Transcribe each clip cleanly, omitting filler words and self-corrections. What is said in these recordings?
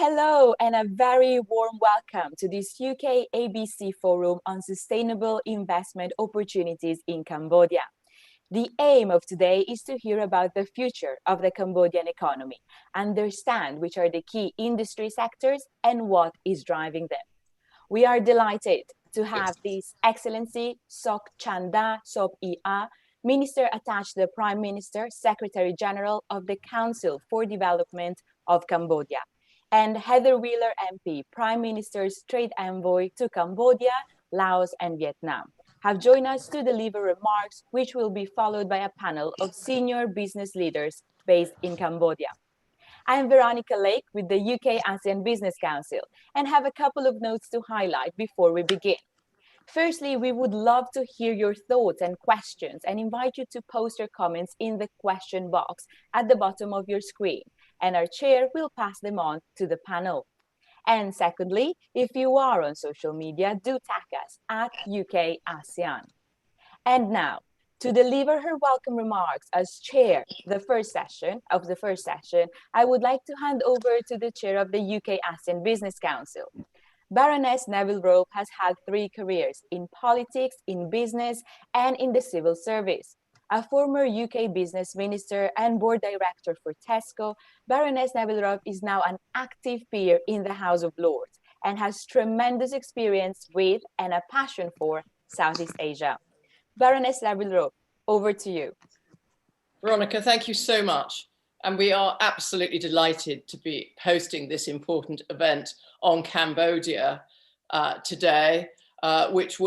Hello and a very warm welcome to this UK-ABC Forum on Sustainable Investment Opportunities in Cambodia. The aim of today is to hear about the future of the Cambodian economy, understand which are the key industry sectors and what is driving them. We are delighted to have His Excellency Sok Chanda Sop Ia, Minister attached to the Prime Minister, Secretary General of the Council for Development of Cambodia, and Heather Wheeler MP, Prime Minister's Trade Envoy to Cambodia, Laos and Vietnam, have joined us to deliver remarks which will be followed by a panel of senior business leaders based in Cambodia. I'm Veronica Lake with the UK-ASEAN Business Council and have a couple of notes to highlight before we begin. Firstly, we would love to hear your thoughts and questions and invite you to post your comments in the question box at the bottom of your screen, and our chair will pass them on to the panel. And secondly, if you are on social media, do tag us at UK-ASEAN. And now, to deliver her welcome remarks as chair of the first session, I would like to hand over to the chair of the UK-ASEAN Business Council. Baroness Neville Rope has had 3 careers in politics, in business, and in the civil service. A former UK business minister and board director for Tesco, Baroness Neville Rope is now an active peer in the House of Lords and has tremendous experience with and a passion for Southeast Asia. Baroness Neville Rope, over to you. Veronica, thank you so much. And we are absolutely delighted to be hosting this important event on Cambodia today, which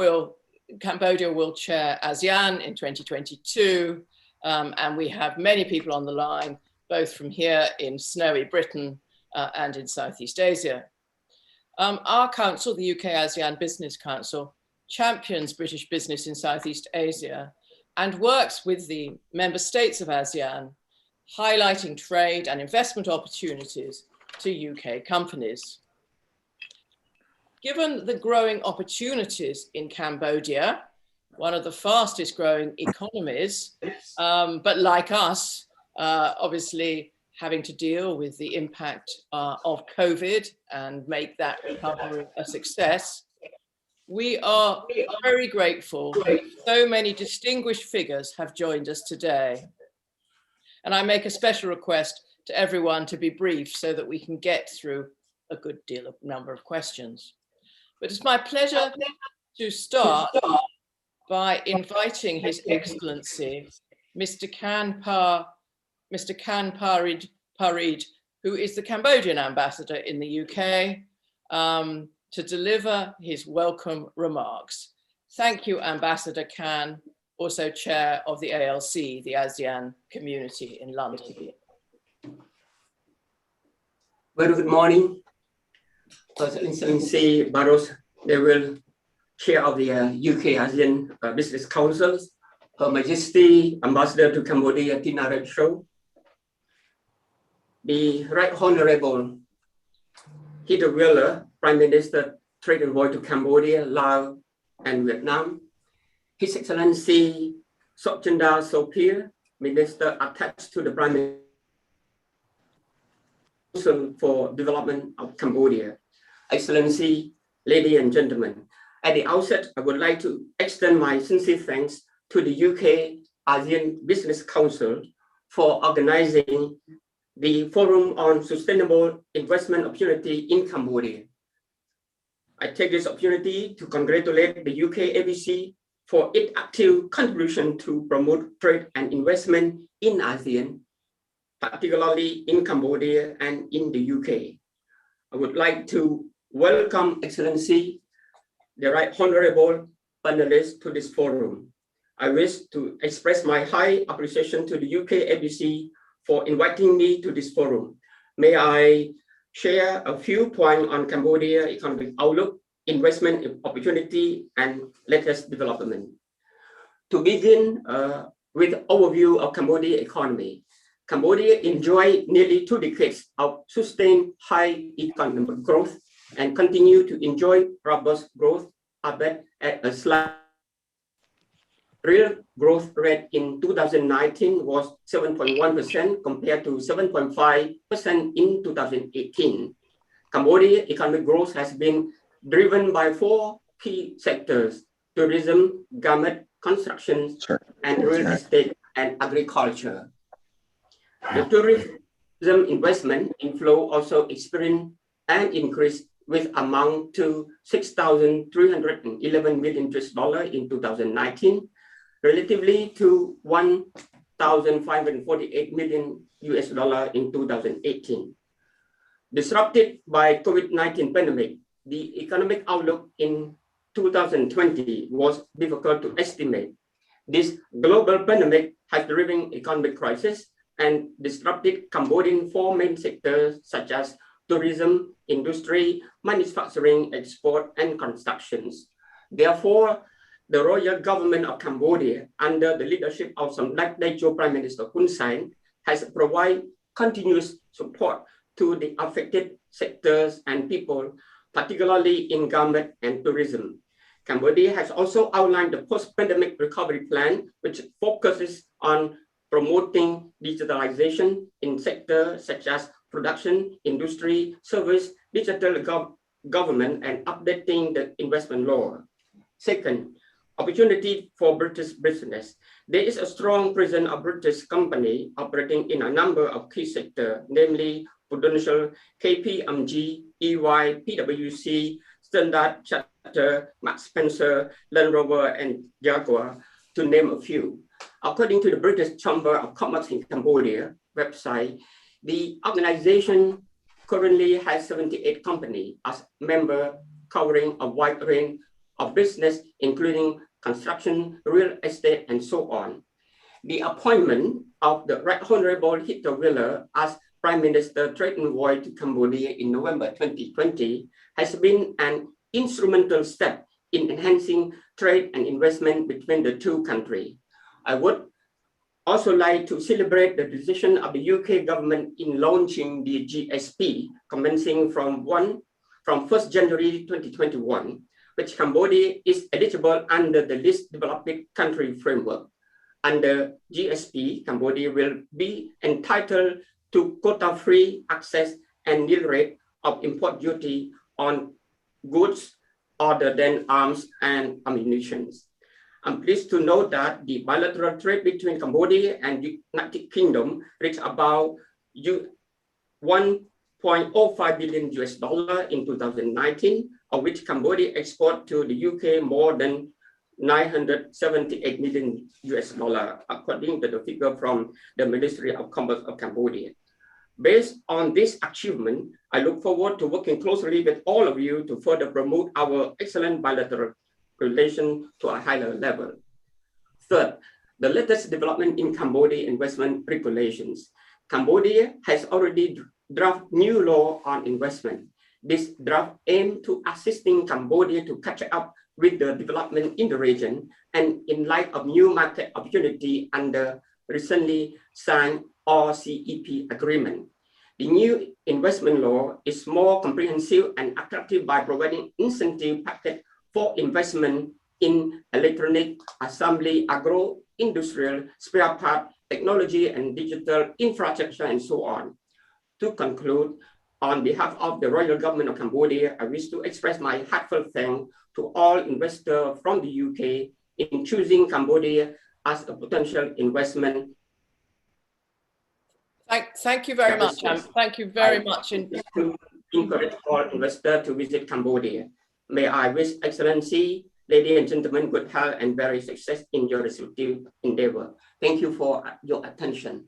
Cambodia will chair ASEAN in 2022. And we have many people on the line, both from here in snowy Britain and in Southeast Asia. Our council, the UK-ASEAN Business Council, champions British business in Southeast Asia and works with the member states of ASEAN, highlighting trade and investment opportunities to UK companies. Given the growing opportunities in Cambodia, one of the fastest growing economies, but like us, obviously having to deal with the impact of COVID and make that recovery a success, we are very grateful that so many distinguished figures have joined us today. And I make a special request to everyone to be brief so that we can get through a good number of questions. But it's my pleasure to start by inviting His Excellency, Mr. Kan Parid, who is the Cambodian ambassador in the UK, to deliver his welcome remarks. Thank you, Ambassador Kan, also chair of the ALC, the ASEAN community in London. Very good morning. Excellency Baros Neville, chair of the UK-ASEAN Business Council, Her Majesty Ambassador to Cambodia, Tina Retshaw, the Right Honorable Heather Wheeler, Prime Minister, Trade Envoy to Cambodia, Laos and Vietnam, His Excellency Sok Chanda Sop Ia, Minister attached to the Prime Minister for Development of Cambodia. Excellency, ladies and gentlemen, at the outset, I would like to extend my sincere thanks to the UK-ASEAN Business Council for organizing the Forum on Sustainable Investment Opportunity in Cambodia. I take this opportunity to congratulate the UK-ABC for its active contribution to promote trade and investment in ASEAN, particularly in Cambodia and in the UK. I would like to welcome Excellency, the Right Honorable panelists to this forum. I wish to express my high appreciation to the UK-ABC for inviting me to this forum. May I share a few points on Cambodia economic outlook, investment opportunity, and latest development. To begin with overview of Cambodia economy. Cambodia enjoyed nearly 2 decades of sustained high economic growth and continue to enjoy robust growth, albeit at a slight real growth rate in 2019 was 7.1% compared to 7.5% in 2018. Cambodia economic growth has been driven by 4 key sectors: tourism, garment, construction, and real estate and agriculture. The tourism investment inflow also experienced an increase with amount to $6,311 million in 2019, relatively to $1,548 million in 2018. Disrupted by COVID-19 pandemic, the economic outlook in 2020 was difficult to estimate. This global pandemic has driven economic crisis and disrupted Cambodian 4 main sectors such as tourism, industry, manufacturing, export, and constructions. Therefore, the Royal Government of Cambodia, under the leadership of Samdech Techo Prime Minister Hun Sen, has provided continuous support to the affected sectors and people, particularly in garment and tourism. Cambodia has also outlined the post-pandemic recovery plan, which focuses on promoting digitalization in sectors such as production, industry, service, digital government, and updating the investment law. Second, opportunity for British business. There is a strong presence of British company operating in a number of key sectors, namely Prudential, KPMG, EY, PwC, Standard Chartered, Marks Spencer, Land Rover, and Jaguar, to name a few. According to the British Chamber of Commerce in Cambodia website, the organization currently has 78 companies as members, covering a wide range of business, including construction, real estate, and so on. The appointment of the Right Honorable Hito Wheeler as Prime Minister Trade Envoy to Cambodia in November 2020 has been an instrumental step in enhancing trade and investment between the two countries. I would also like to celebrate the decision of the UK government in launching the GSP, commencing from 1st January 2021, which Cambodia is eligible under the least developed country framework. Under GSP, Cambodia will be entitled to quota-free access and nil rate of import duty on goods other than arms and ammunition. I'm pleased to note that the bilateral trade between Cambodia and the United Kingdom reached about $1.05 billion in 2019, of which Cambodia export to the UK more than $978 million, according to the figure from the Ministry of Commerce of Cambodia. Based on this achievement, I look forward to working closely with all of you to further promote our excellent bilateral relation to a higher level. Third, the latest development in Cambodia investment regulations. Cambodia has already drafted new law on investment. This draft aims to assisting Cambodia to catch up with the development in the region and in light of new market opportunity under recently signed RCEP agreement. The new investment law is more comprehensive and attractive by providing incentive package for investment in electronic assembly, agro-industrial, spare part, technology, and digital infrastructure, and so on. To conclude, on behalf of the Royal Government of Cambodia, I wish to express my heartfelt thanks to all investors from the UK in choosing Cambodia as a potential investment. Thank you very much. Thank you very much. To encourage all investors to visit Cambodia. May I wish Excellency, ladies and gentlemen, good health and very success in your respective endeavor. Thank you for your attention.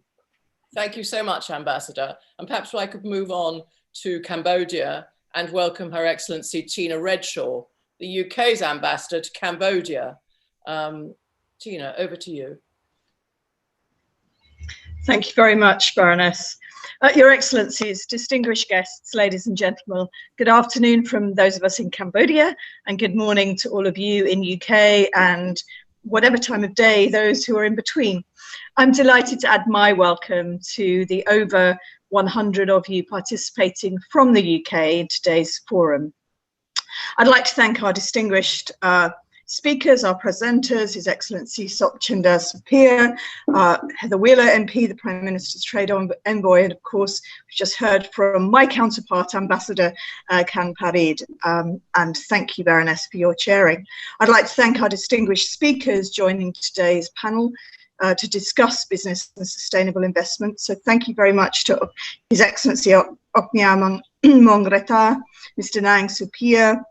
Thank you so much, Ambassador. And perhaps I could move on to Cambodia and welcome Her Excellency Tina Redshaw, the UK's ambassador to Cambodia. Tina, over to you. Thank you very much, Baroness. Your Excellencies, distinguished guests, ladies and gentlemen, good afternoon from those of us in Cambodia, and good morning to all of you in UK and whatever time of day those who are in between. I'm delighted to add my welcome to the over 100 of you participating from the UK in today's forum. I'd like to thank our distinguished speakers, our presenters, His Excellency Sok Chandra Sapir, Heather Wheeler MP, the Prime Minister's Trade Envoy, and of course, we've just heard from my counterpart, Ambassador Khan Parid. And thank you, Baroness, for your chairing. I'd like to thank our distinguished speakers joining today's panel to discuss business and sustainable investment. So thank you very much to His Excellency Oknya Mongreta, Mr. Nang Supia,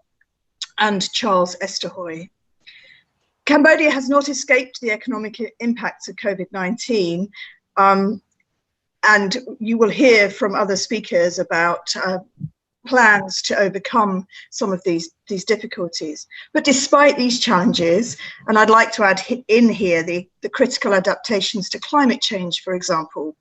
and Charles Esterhoy. Cambodia has not escaped the economic impacts of COVID-19, and you will hear from other speakers about plans to overcome some of these difficulties. But despite these challenges, and I'd like to add in here the critical adaptations to climate change, for example,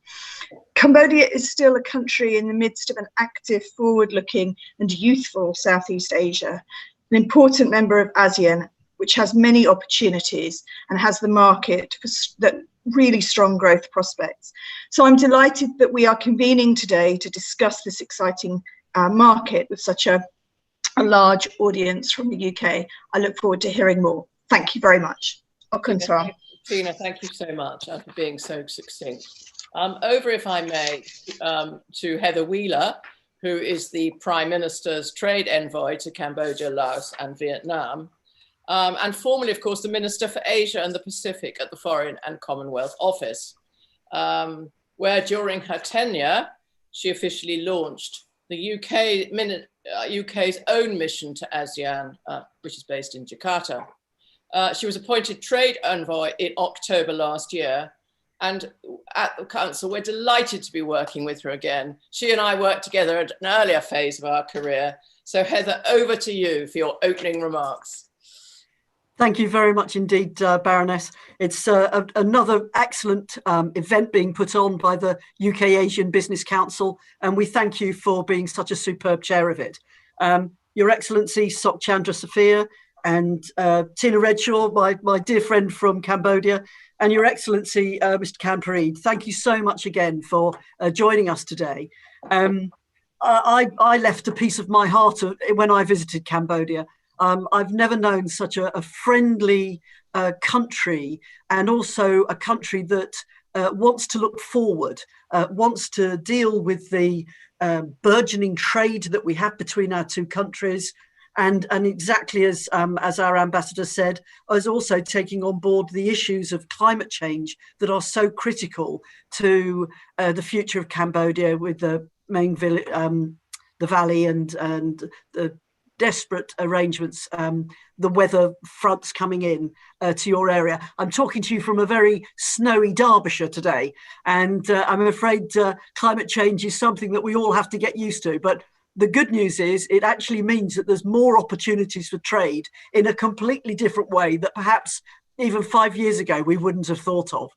Cambodia is still a country in the midst of an active, forward-looking and youthful Southeast Asia, an important member of ASEAN, which has many opportunities and has the market for really strong growth prospects. So I'm delighted that we are convening today to discuss this exciting market with such a large audience from the UK. I look forward to hearing more. Thank you very much. Tina, thank you so much for being so succinct. Over, if I may, to Heather Wheeler, who is the Prime Minister's Trade Envoy to Cambodia, Laos and Vietnam, and formerly, of course, the Minister for Asia and the Pacific at the Foreign and Commonwealth Office, where during her tenure, she officially launched the UK's own mission to ASEAN, which is based in Jakarta. She was appointed Trade Envoy in October last year, and at the Council, we're delighted to be working with her again. She and I worked together at an earlier phase of our career. So Heather, over to you for your opening remarks. Thank you very much indeed, Baroness. It's another excellent event being put on by the UK-ASEAN Business Council, and we thank you for being such a superb chair of it. Your Excellency, Sok Chandra Sapir, and Tina Redshaw, my dear friend from Cambodia, and Your Excellency, Mr. Khan Parid, thank you so much again for joining us today. I left a piece of my heart when I visited Cambodia. I've never known such a friendly country, and also a country that wants to look forward, wants to deal with the burgeoning trade that we have between our two countries, and exactly as our ambassador said, is also taking on board the issues of climate change that are so critical to the future of Cambodia, with the main the valley and the desperate arrangements, the weather fronts coming in to your area. I'm talking to you from a very snowy Derbyshire today, and I'm afraid climate change is something that we all have to get used to. But the good news is it actually means that there's more opportunities for trade in a completely different way that perhaps even 5 years ago we wouldn't have thought of.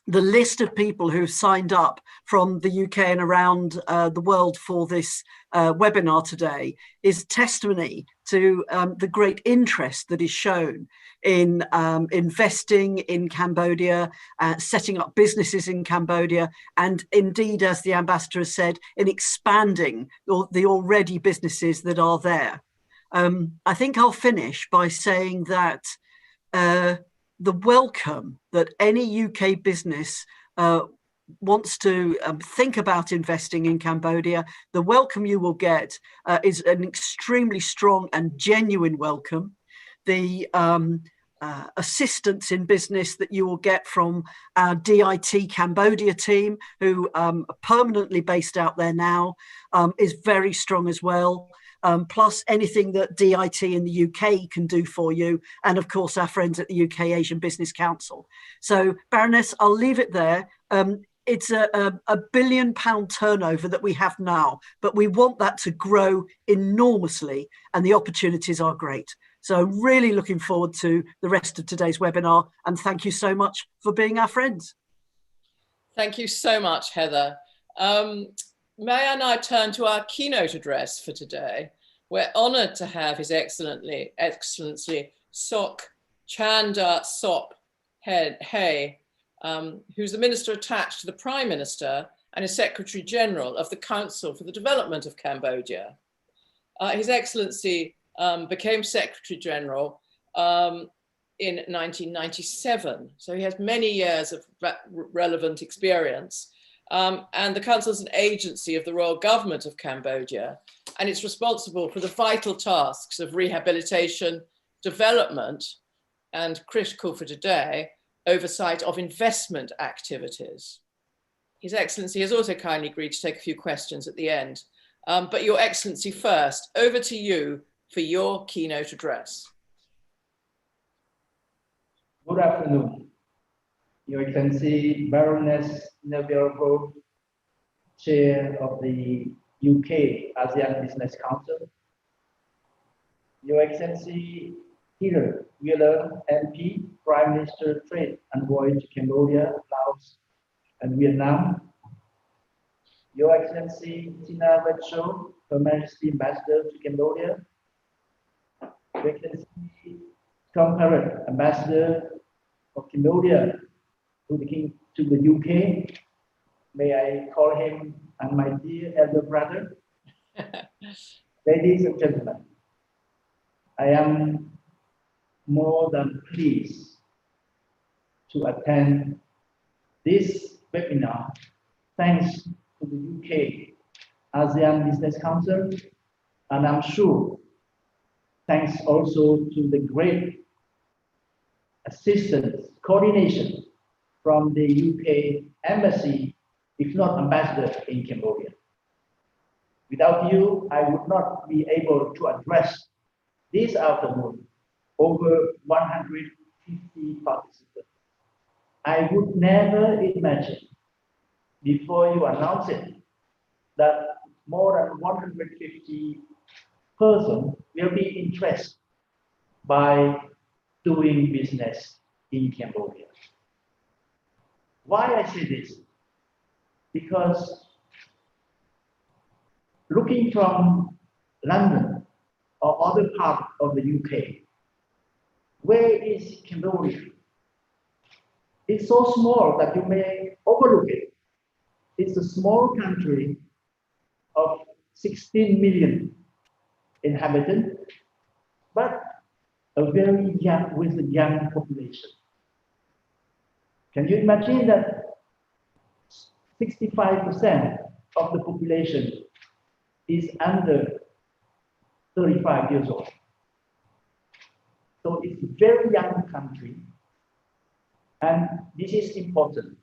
The list of people who've signed up from the UK and around the world for this webinar today is testimony to the great interest that is shown in investing in Cambodia, setting up businesses in Cambodia, and indeed, as the ambassador has said, in expanding the already businesses that are there. I think I'll finish by saying that the welcome that any UK business wants to think about investing in Cambodia, the welcome you will get is an extremely strong and genuine welcome. The assistance in business that you will get from our DIT Cambodia team, who are permanently based out there now, is very strong as well. Plus anything that DIT in the UK can do for you, and of course our friends at the UK-ASEAN Business Council. So Baroness, I'll leave it there. It's a £1 billion turnover that we have now, but we want that to grow enormously, and the opportunities are great. So really looking forward to the rest of today's webinar, and thank you so much for being our friends. Thank you so much, Heather. May I now turn to our keynote address for today? We're honoured to have His Excellency Sok Chandra Sop Hay, who's the Minister attached to the Prime Minister and is Secretary General of the Council for the Development of Cambodia. His Excellency became Secretary General in 1997. So he has many years of relevant experience. And the Council is an agency of the Royal Government of Cambodia, and it's responsible for the vital tasks of rehabilitation, development, and critical for today, oversight of investment activities. His Excellency has also kindly agreed to take a few questions at the end. But Your Excellency first, over to you for your keynote address. Good afternoon, Your Excellency Baroness Neville, Chair of the UK-ASEAN Business Council, Your Excellency Peter Wheeler, MP, Prime Minister, Trade Envoy to Cambodia, Laos, and Vietnam, Your Excellency Tina Vetcho, Her Majesty Ambassador to Cambodia, Your Excellency Tom Parrott, Ambassador of Cambodia to the UK. May I call him and my dear elder brother. Ladies and gentlemen, I am more than pleased to attend this webinar thanks to the UK-ASEAN Business Council, and I'm sure thanks also to the great assistance, coordination from the UK Embassy, if not Ambassador in Cambodia. Without you, I would not be able to address this afternoon over 150 participants. I would never imagine before you announce it that more than 150 persons will be interested by doing business in Cambodia. Why I say this? Because looking from London or other part of the UK, where is Cambodia? It's so small that you may overlook it. It's a small country of 16 million inhabitants, but a very young, with a young population. Can you imagine that 65% of the population is under 35 years old? So it's a very young country. And this is important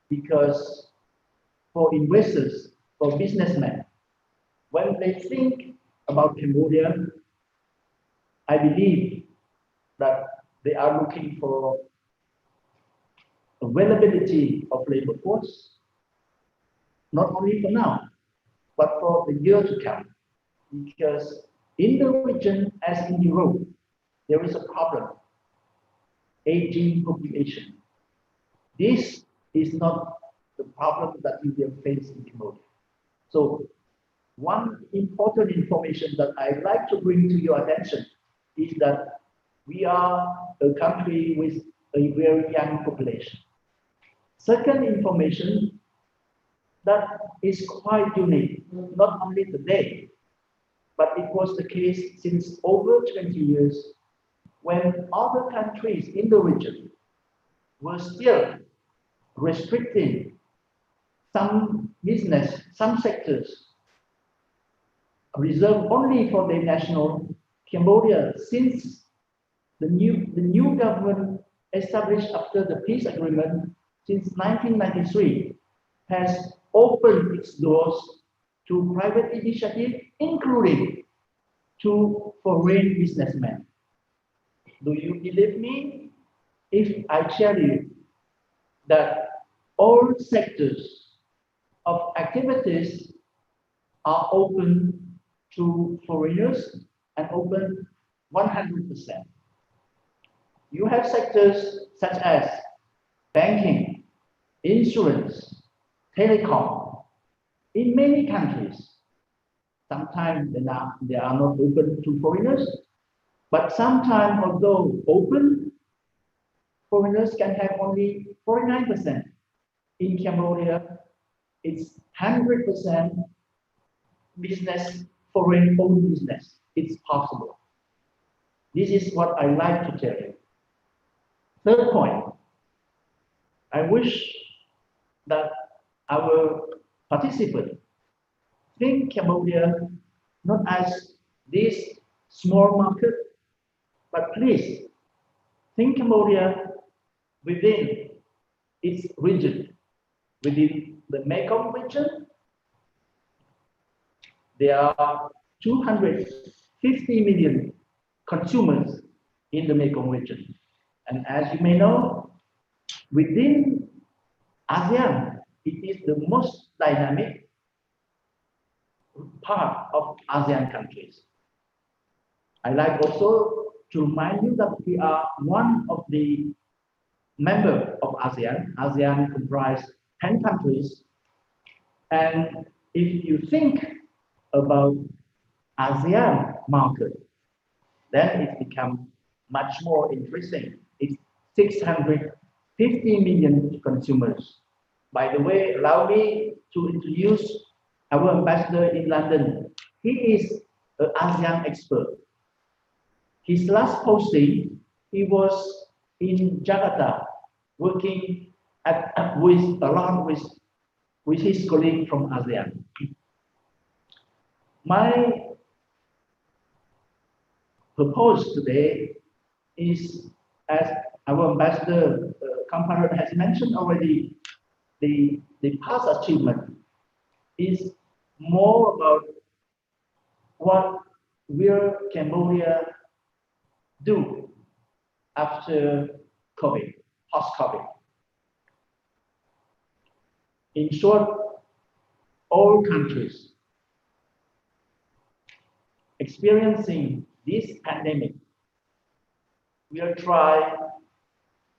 because for investors, for businessmen, when they think about Cambodia, I believe that they are looking for availability of labor force, not only for now, but for the year to come. Because in the region, as in Europe, there is a problem, aging population. This is not the problem that we will face in Cambodia. So one important information that I'd like to bring to your attention is that we are a country with a very young population. Second information that is quite unique, not only today, but it was the case since over 20 years when other countries in the region were still restricting some business, some sectors reserved only for their national. Cambodia, since the new government established after the peace agreement since 1993, has opened its doors to private initiative, including to foreign businessmen. Do you believe me if I tell you that all sectors of activities are open to foreigners and open 100%? You have sectors such as banking, insurance, telecom. In many countries, sometimes they are not open to foreigners, but sometimes, although open, foreigners can have only 49%. In Cambodia, it's 100% business, foreign-owned business. It's possible. This is what I like to tell you. Third point, I wish that our participants think Cambodia not as this small market, but please think Cambodia within its region. Within the Mekong region, there are 250 million consumers in the Mekong region. And as you may know, within ASEAN, it is the most dynamic part of ASEAN countries. I like also to remind you that we are one of the members of ASEAN. ASEAN comprises 10 countries. And if you think about ASEAN market, then it becomes much more interesting. It's 650 million consumers. By the way, allow me to introduce our ambassador in London. He is an ASEAN expert. His last posting, he was in Jakarta, working along with his colleague from ASEAN. My purpose today is, as our ambassador Kamparan has mentioned already, the past achievement is more about what will Cambodia do after COVID, post-COVID. In short, all countries experiencing this pandemic will try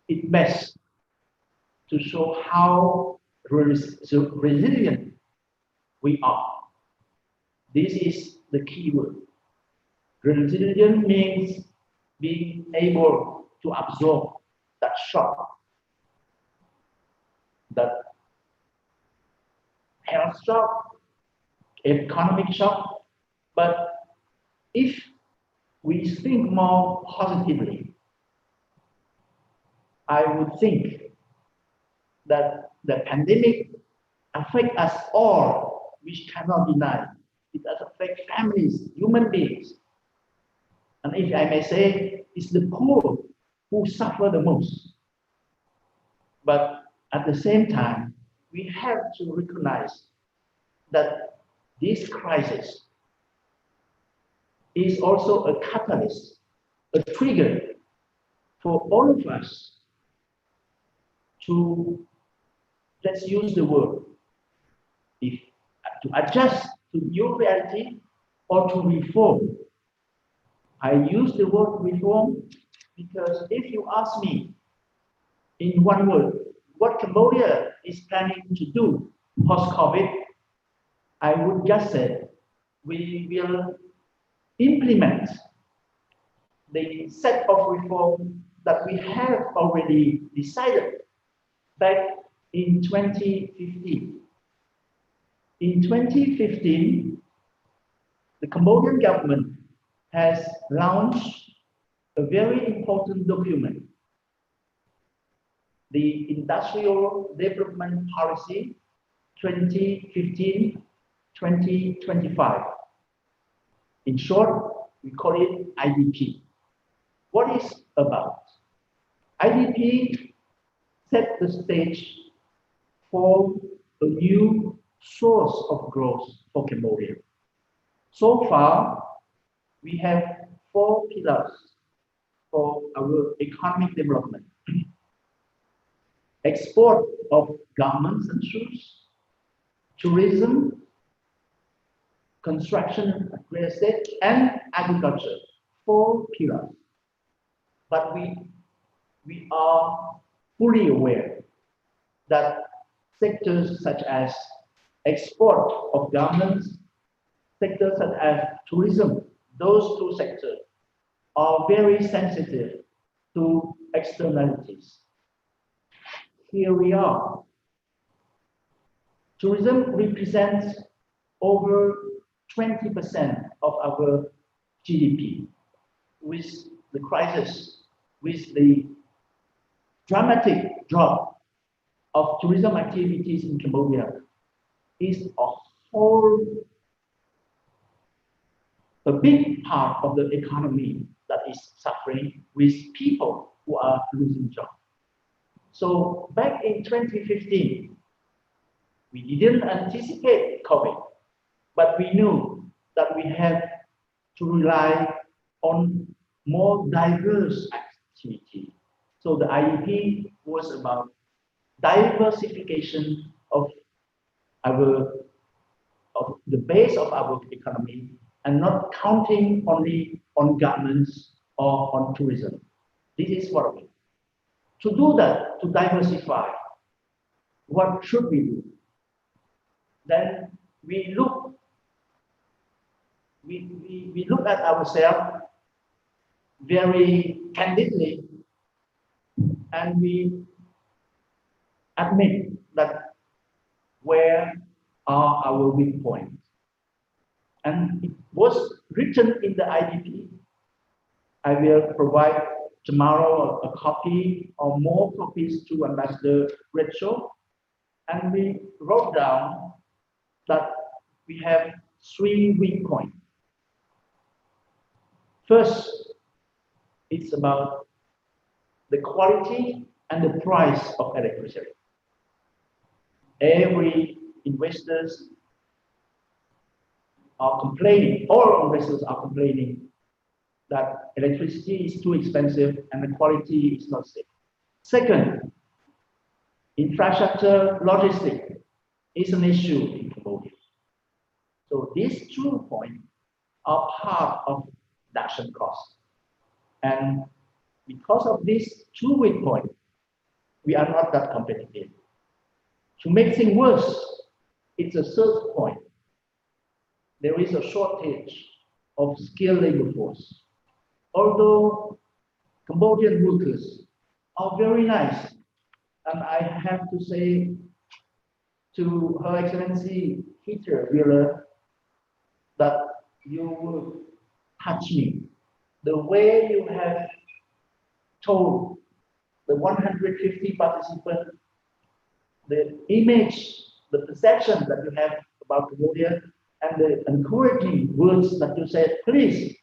its best to show how resilient we are. This is the key word. Resilient means being able to absorb that shock, that health shock, economic shock. But if we think more positively, I would think that the pandemic affects us all, which cannot deny. It does affect families, human beings. And if I may say, it's the poor who suffer the most. But at the same time, we have to recognize that this crisis is also a catalyst, a trigger for all of us to, let's use the word, to adjust to new reality or to reform. I use the word reform because if you ask me in one word, what Cambodia is planning to do post-COVID, I would just say we will implement the set of reform that we have already decided back in 2015. In 2015, the Cambodian government has launched a very important document, the Industrial Development Policy 2015-2025. In short, we call it IDP. What is about? IDP set the stage for a new source of growth for Cambodia. So far, we have 4 pillars for our economic development. Export of garments and shoes, tourism, construction, real estate, and agriculture. 4 pillars. But we are fully aware that sectors such as export of garments, sectors such as tourism, those 2 sectors are very sensitive to externalities. Here we are. Tourism represents over 20% of our GDP, with the crisis with the dramatic drop of tourism activities in Cambodia is a big part of the economy that is suffering with people who are losing jobs. So back in 2015, we didn't anticipate COVID, but we knew that we had to rely on more diverse activity. So the IEP was about diversification of the base of our economy and not counting only on governments or on tourism. This is what we do. To do that, to diversify, what should we do? Then we look at ourselves very candidly, and we admit that where are our weak points. And it was written in the IDP. I will provide tomorrow a copy or more copies to Ambassador Rachel. And we wrote down that we have 3 weak points. First, it's about the quality and the price of electricity. Every investors are complaining, all investors are complaining that electricity is too expensive and the quality is not safe. Second, infrastructure logistics is an issue in Cambodia. So these 2 points are part of production cost. And because of these 2 weak points, we are not that competitive. To make things worse, it's a third point. There is a shortage of skilled labor force. Although Cambodian workers are very nice, and I have to say to Her Excellency Peter Wheeler that you will touch me. The way you have told the 150 participants the image, the perception that you have about Cambodia, and the encouraging words that you said, please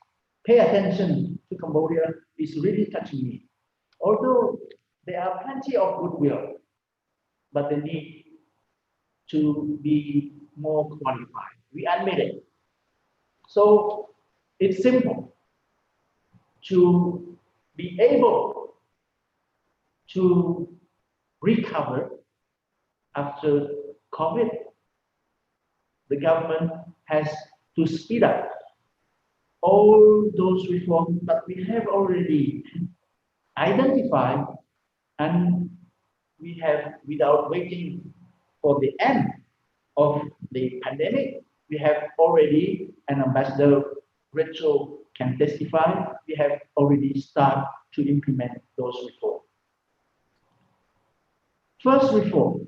pay attention to Cambodia, is really touching me. Although there are plenty of goodwill, but they need to be more qualified. We admit it. So it's simple to be able to recover after COVID. The government has to speed up all those reforms that we have already identified, and we have, without waiting for the end of the pandemic, we have already, and Ambassador Rachel can testify, we have already started to implement those reforms. First reform,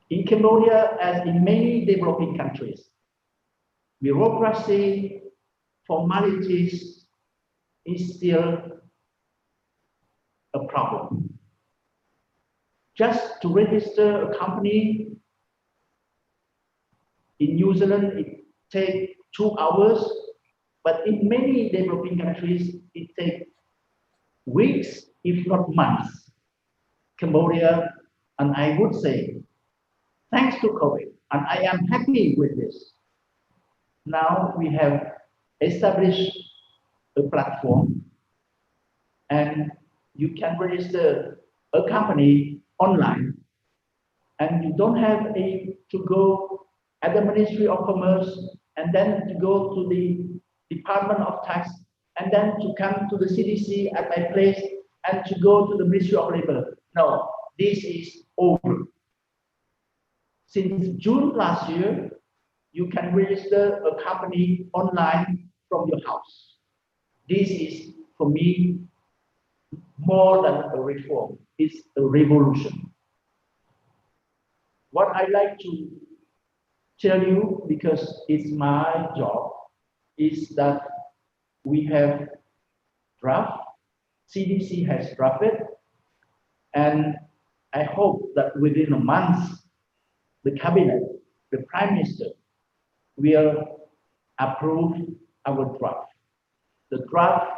in Cambodia, as in many developing countries, bureaucracy, formalities is still a problem. Just to register a company in New Zealand, it takes 2 hours, but in many developing countries, it takes weeks, if not months. Cambodia, and I would say, thanks to COVID, and I am happy with this. Now we have established a platform, and you can register a company online, and you don't have to go at the Ministry of Commerce, and then to go to the Department of Tax, and then to come to the CDC at my place, and to go to the Ministry of Labor. No, this is over. Since June last year, you can register a company online from your house. This is, for me, more than a reform. It's a revolution. What I like to tell you, because it's my job, is that we have draft. CDC has drafted, and I hope that within a month, the cabinet, the Prime Minister, will approve our draft, the draft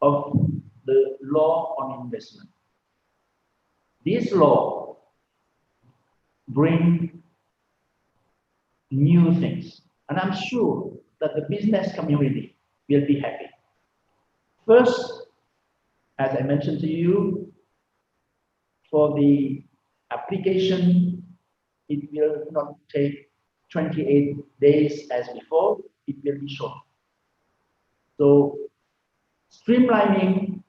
of the law on investment. This law brings new things, and I'm sure that the business community will be happy. First, as I mentioned to you, for the application, it will not take 28 days as before, it will be short. So, streamlining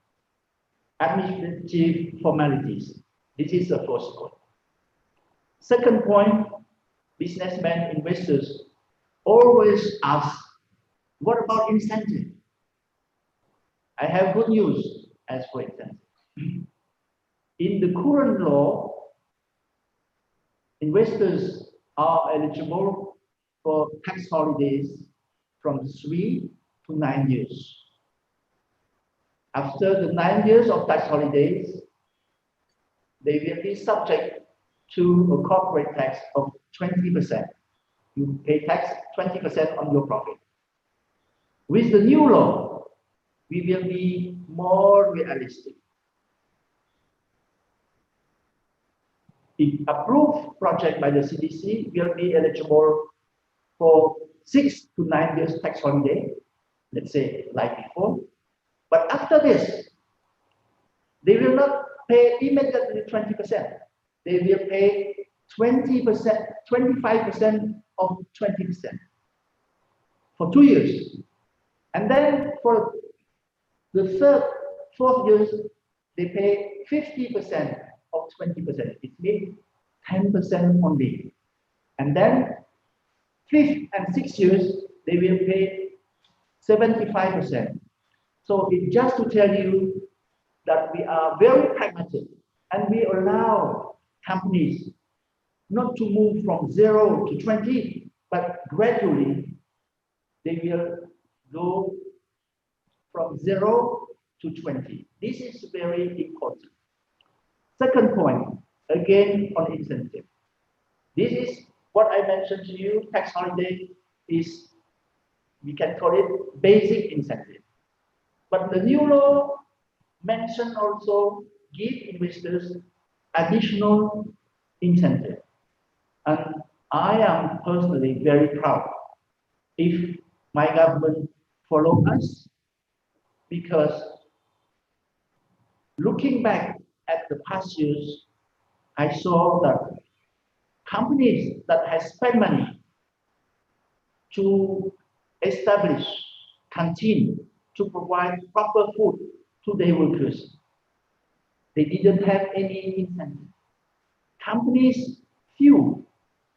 administrative formalities, this is the first point. Second point, businessmen, investors always ask, what about incentive? I have good news as for incentive. In the current law, investors are eligible for tax holidays from 3 to 9 years. After the 9 years of tax holidays, they will be subject to a corporate tax of 20%. You pay tax 20% on your profit. With the new law, we will be more realistic. If approved project by the CDC will be eligible for 6 to 9 years tax holiday, let's say like before. But after this, they will not pay immediately 20%. They will pay 20%, 25% of 20% for 2 years. And then for the third, fourth years, they pay 50% of 20%. It means 10% only. And then fifth and sixth years, they will pay 75%. So it's just to tell you that we are very pragmatic and we allow companies not to move from 0 to 20, but gradually they will go from 0 to 20. This is very important. Second point, again on incentive. This is what I mentioned to you, tax holiday is, we can call it basic incentive. But the new law mentioned also give investors additional incentive. And I am personally very proud if my government follow us, because looking back at the past years, I saw that companies that have spent money to establish canteen, to provide proper food to their workers, they didn't have any incentive. Companies, few,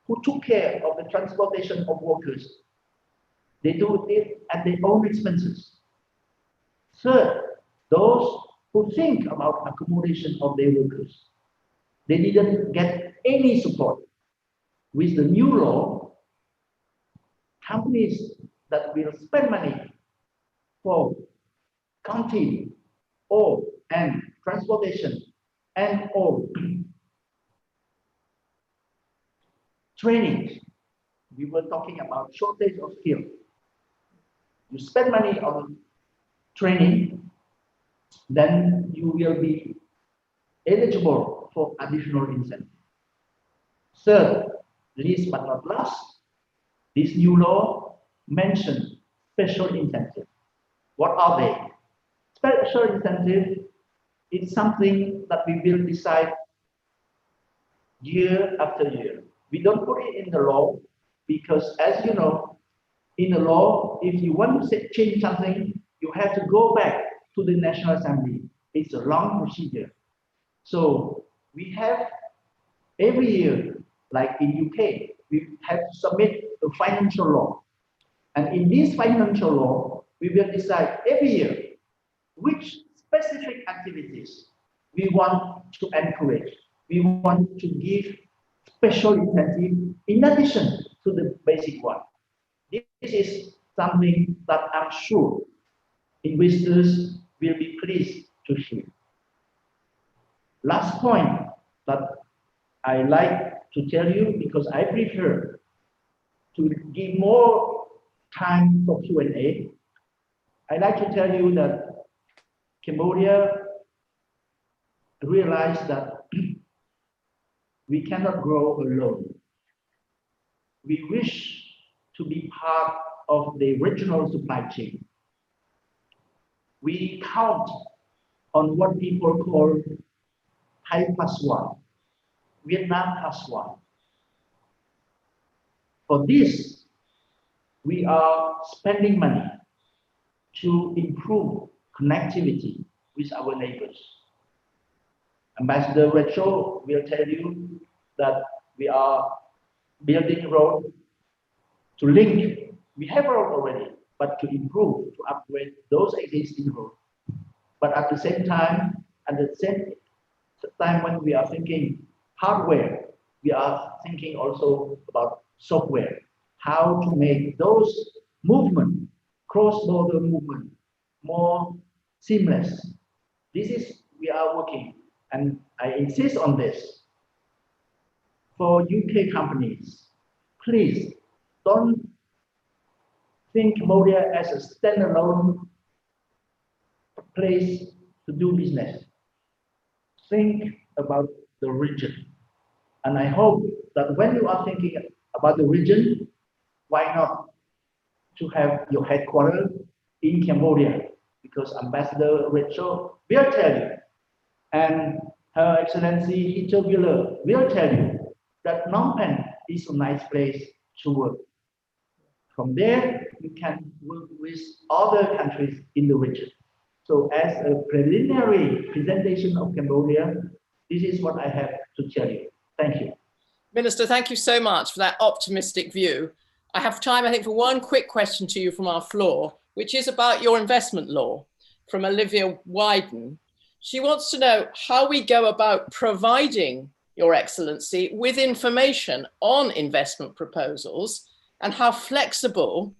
who took care of the transportation of workers, they do it at their own expenses. Third, those who think about accommodation of their workers, they didn't get any support. With the new law, companies that will spend money for canteen or and transportation and or training, we were talking about shortage of skill. You spend money on training, then you will be eligible for additional incentive. Third, least but not last, this new law mentions special incentive. What are they? Special incentive is something that we will decide year after year. We don't put it in the law because, as you know, in the law, if you want to change something, you have to go back to the National Assembly. It's a long procedure. So we have every year, like in UK, we have to submit a financial law. And in this financial law, we will decide every year which specific activities we want to encourage. We want to give special incentive in addition to the basic one. This is something that I'm sure investors will be pleased to hear. Last point that I like to tell you, because I prefer to give more time for Q&A, I'd like to tell you that Cambodia realized that we cannot grow alone. We wish to be part of the regional supply chain. We count on what people call Thai plus one, Vietnam plus one. For this, we are spending money to improve connectivity with our neighbors. Ambassador Rachel will tell you that we are building road to link. We have road already, but to improve, to upgrade those existing roads. But at the same time, when we are thinking hardware, we are thinking also about software, how to make those movement, cross-border movement, more seamless. This is, we are working, and I insist on this. For UK companies, please don't think Cambodia as a standalone place to do business. Think about the region. And I hope that when you are thinking about the region, why not to have your headquarters in Cambodia? Because Ambassador Rachel will tell you, and Her Excellency Hitcher Wheeler will tell you that Phnom Penh is a nice place to work. From there, you can work with other countries in the region. So as a preliminary presentation of Cambodia, this is what I have to tell you. Thank you. Minister, thank you so much for that optimistic view. I have time, I think, for one quick question to you from our floor, which is about your investment law, from Olivia Wyden. She wants to know how we go about providing Your Excellency with information on investment proposals and how flexible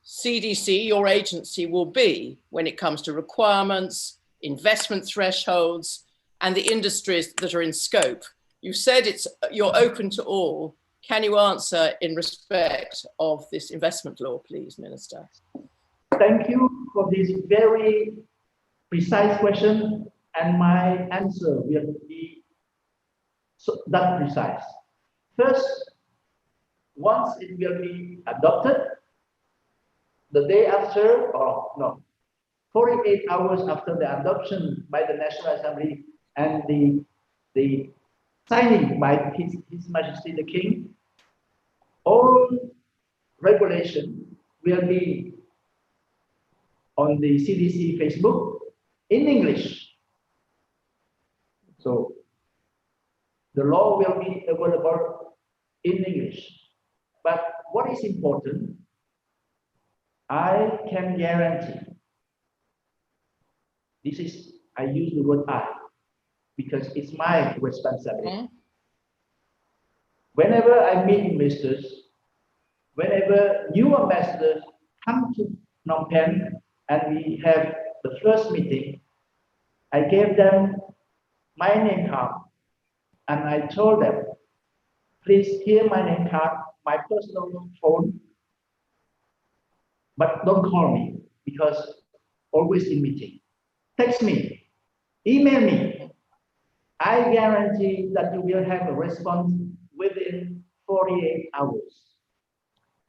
CDC, your agency, will be when it comes to requirements, investment thresholds, and the industries that are in scope. You said you're open to all. Can you answer in respect of this investment law, please, Minister? Thank you for this very precise question, and my answer will be that precise. First, once it will be adopted, the day after, or no, 48 hours after the adoption by the National Assembly and the signing by His Majesty the King, all regulation will be on the CDC Facebook in English. So the law will be available in English. But what is important, I can guarantee, this is, I use the word I, because it's my responsibility. Whenever I meet investors, whenever new ambassadors come to Phnom Penh and we have the first meeting, I gave them my name card and I told them, please hear my name card, my personal phone, but don't call me because always in meeting. Text me, email me. I guarantee that you will have a response within 48 hours.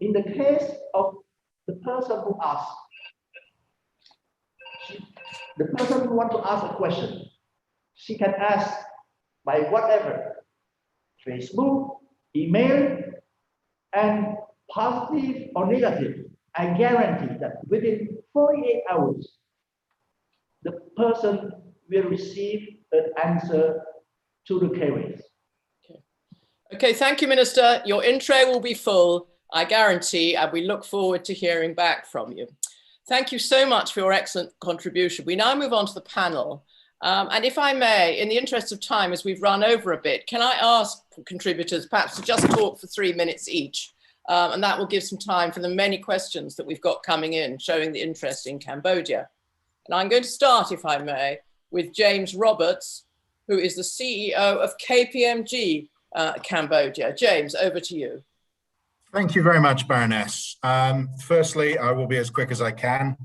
In the case of the person who asks, the person who wants to ask a question, she can ask by whatever, Facebook, email, and positive or negative. I guarantee that within 48 hours, the person will receive an answer to the queries. Okay, thank you, Minister. Your intro will be full, I guarantee, and we look forward to hearing back from you. Thank you so much for your excellent contribution. We now move on to the panel. And if I may, in the interest of time, as we've run over a bit, can I ask contributors perhaps to just talk for 3 minutes each? And that will give some time for the many questions that we've got coming in, showing the interest in Cambodia. And I'm going to start, if I may, with James Roberts, who is the CEO of KPMG Cambodia. James, over to you. Thank you very much, Baroness. Firstly, I will be as quick as I can.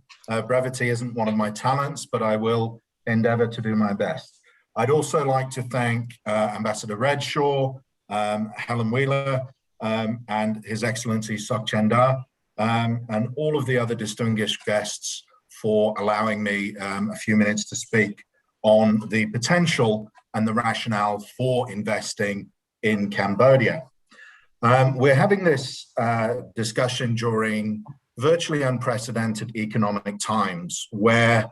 Brevity isn't one of my talents, but I will endeavour to do my best. I'd also like to thank Ambassador Redshaw, Helen Wheeler, and His Excellency Sok Chandar, and all of the other distinguished guests for allowing me a few minutes to speak on the potential and the rationale for investing in Cambodia. We're having this discussion during virtually unprecedented economic times where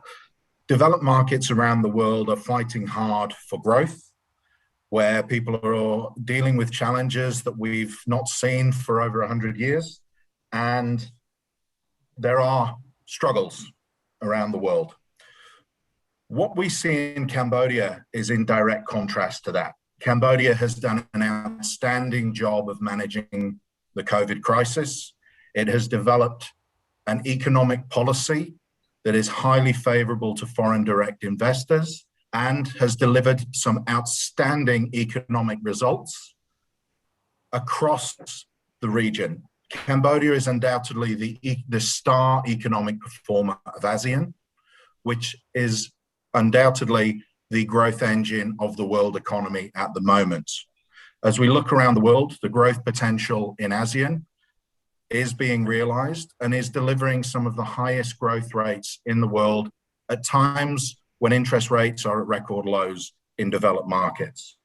developed markets around the world are fighting hard for growth, where people are dealing with challenges that we've not seen for over 100 years, and there are struggles around the world. What we see in Cambodia is in direct contrast to that. Cambodia has done an outstanding job of managing the COVID crisis. It has developed an economic policy that is highly favorable to foreign direct investors and has delivered some outstanding economic results across the region. Cambodia is undoubtedly the star economic performer of ASEAN, which is undoubtedly the growth engine of the world economy at the moment. As we look around the world, the growth potential in ASEAN is being realized and is delivering some of the highest growth rates in the world at times when interest rates are at record lows in developed markets.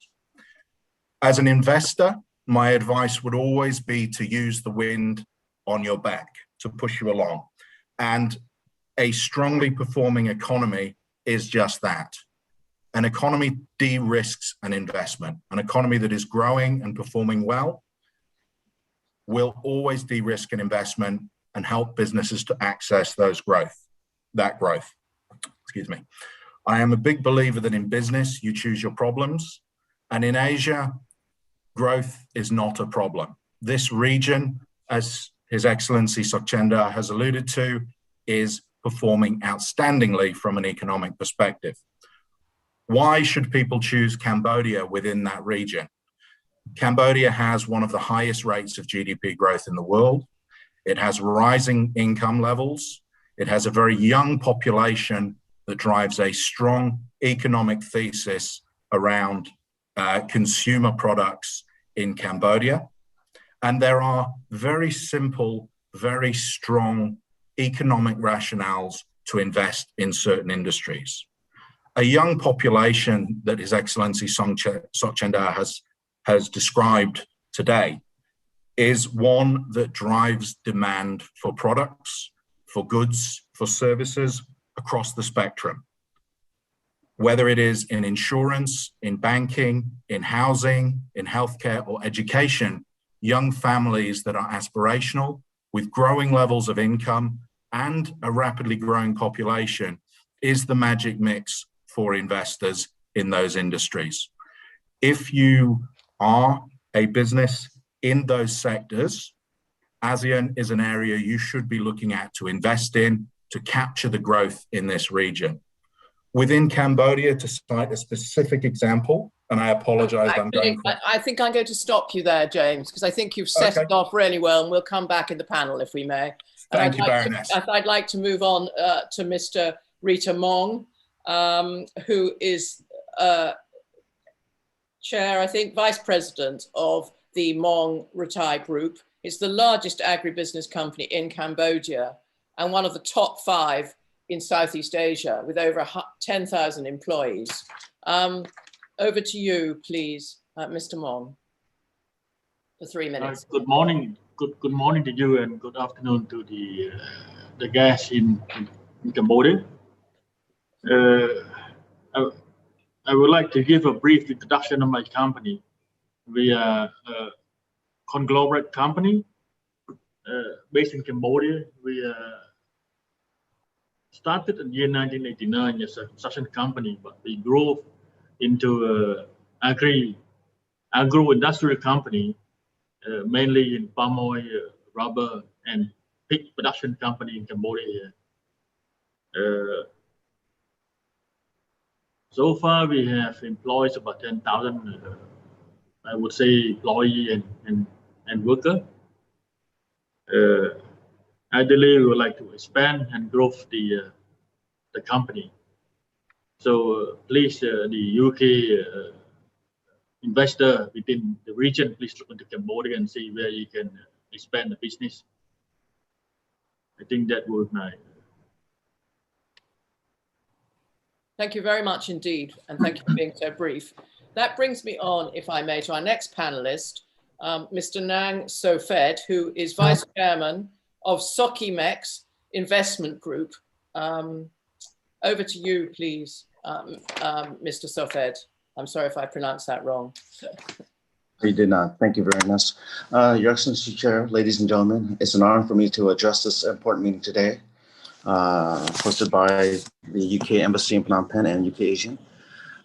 As an investor, my advice would always be to use the wind on your back to push you along. And a strongly performing economy is just that. An economy de-risks an investment. An economy that is growing and performing well will always de-risk an investment and help businesses to access that growth. Excuse me. I am a big believer that in business, you choose your problems. And in Asia, growth is not a problem. This region, as His Excellency Sok Chandar has alluded to, is performing outstandingly from an economic perspective. Why should people choose Cambodia within that region? Cambodia has one of the highest rates of GDP growth in the world. It has rising income levels. It has a very young population that drives a strong economic thesis around consumer products in Cambodia. And there are very simple, very strong economic rationales to invest in certain industries. A young population that His Excellency Sok Chandar has described today is one that drives demand for products, for goods, for services across the spectrum. Whether it is in insurance, in banking, in housing, in healthcare or education, young families that are aspirational with growing levels of income and a rapidly growing population is the magic mix for investors in those industries. If you are a business in those sectors, ASEAN is an area you should be looking at to invest in to capture the growth in this region. Within Cambodia, to cite a specific example, and I apologize, I think I'm going to stop you there, James, because I think you've set it off really well, and we'll come back in the panel if we may. Thank you, Baroness. I'd like to move on to Mr. Rita Mong, who is Chair, I think, Vice President of the Mong Retai Group. It's the largest agribusiness company in Cambodia and one of the top 5 in Southeast Asia with over 10,000 employees. Over to you, please, Mr. Mong, for 3 minutes. Good morning. Good morning to you, and good afternoon to the guests in Cambodia. I would like to give a brief introduction of my company. We are a conglomerate company based in Cambodia. We started in the year 1989 as a construction company, but we grew into an agro-industrial company, mainly in palm oil, rubber, and pig production company in Cambodia. So far, we have employed about 10,000, I would say, employee and worker. Ideally, we would like to expand and grow the company. So please, the UK investor within the region, please look into Cambodia and see where you can expand the business. I think that would be nice. Thank you very much indeed, and thank you for being so brief. That brings me on, if I may, to our next panelist, Mr. Nang Sophed, who is Vice Chairman of Sokimex Investment Group. Over to you, please, Mr. Sophed. I'm sorry if I pronounced that wrong. You did not. Thank you very much. Your Excellency Chair, ladies and gentlemen, it's an honor for me to address this important meeting today, hosted by the UK Embassy in Phnom Penh and UK-ASEAN.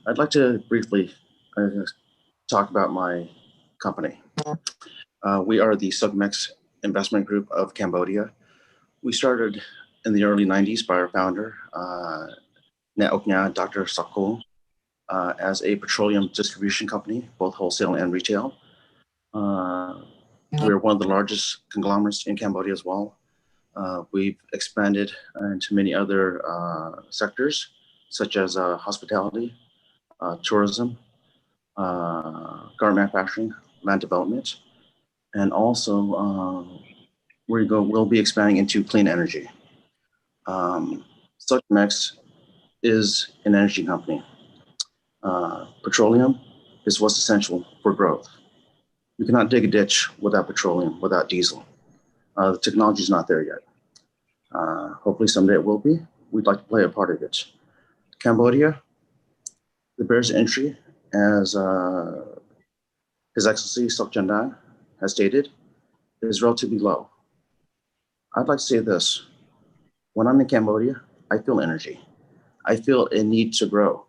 I'd like to briefly talk about my company. We are the Sokimex Investment Group of Cambodia. We started in the early 90s by our founder, Dr. Sakul, as a petroleum distribution company, both wholesale and retail. We're one of the largest conglomerates in Cambodia as well. We've expanded into many other sectors, such as hospitality, tourism, garment manufacturing, land development, and also we'll be expanding into clean energy. Sokimex is an energy company. Petroleum is what's essential for growth. You cannot dig a ditch without petroleum, without diesel. The technology is not there yet. Hopefully someday it will be. We'd like to play a part of it. Cambodia, the barriers to entry, as His Excellency Sokchandang has stated, is relatively low. I'd like to say this. When I'm in Cambodia, I feel energy. I feel a need to grow.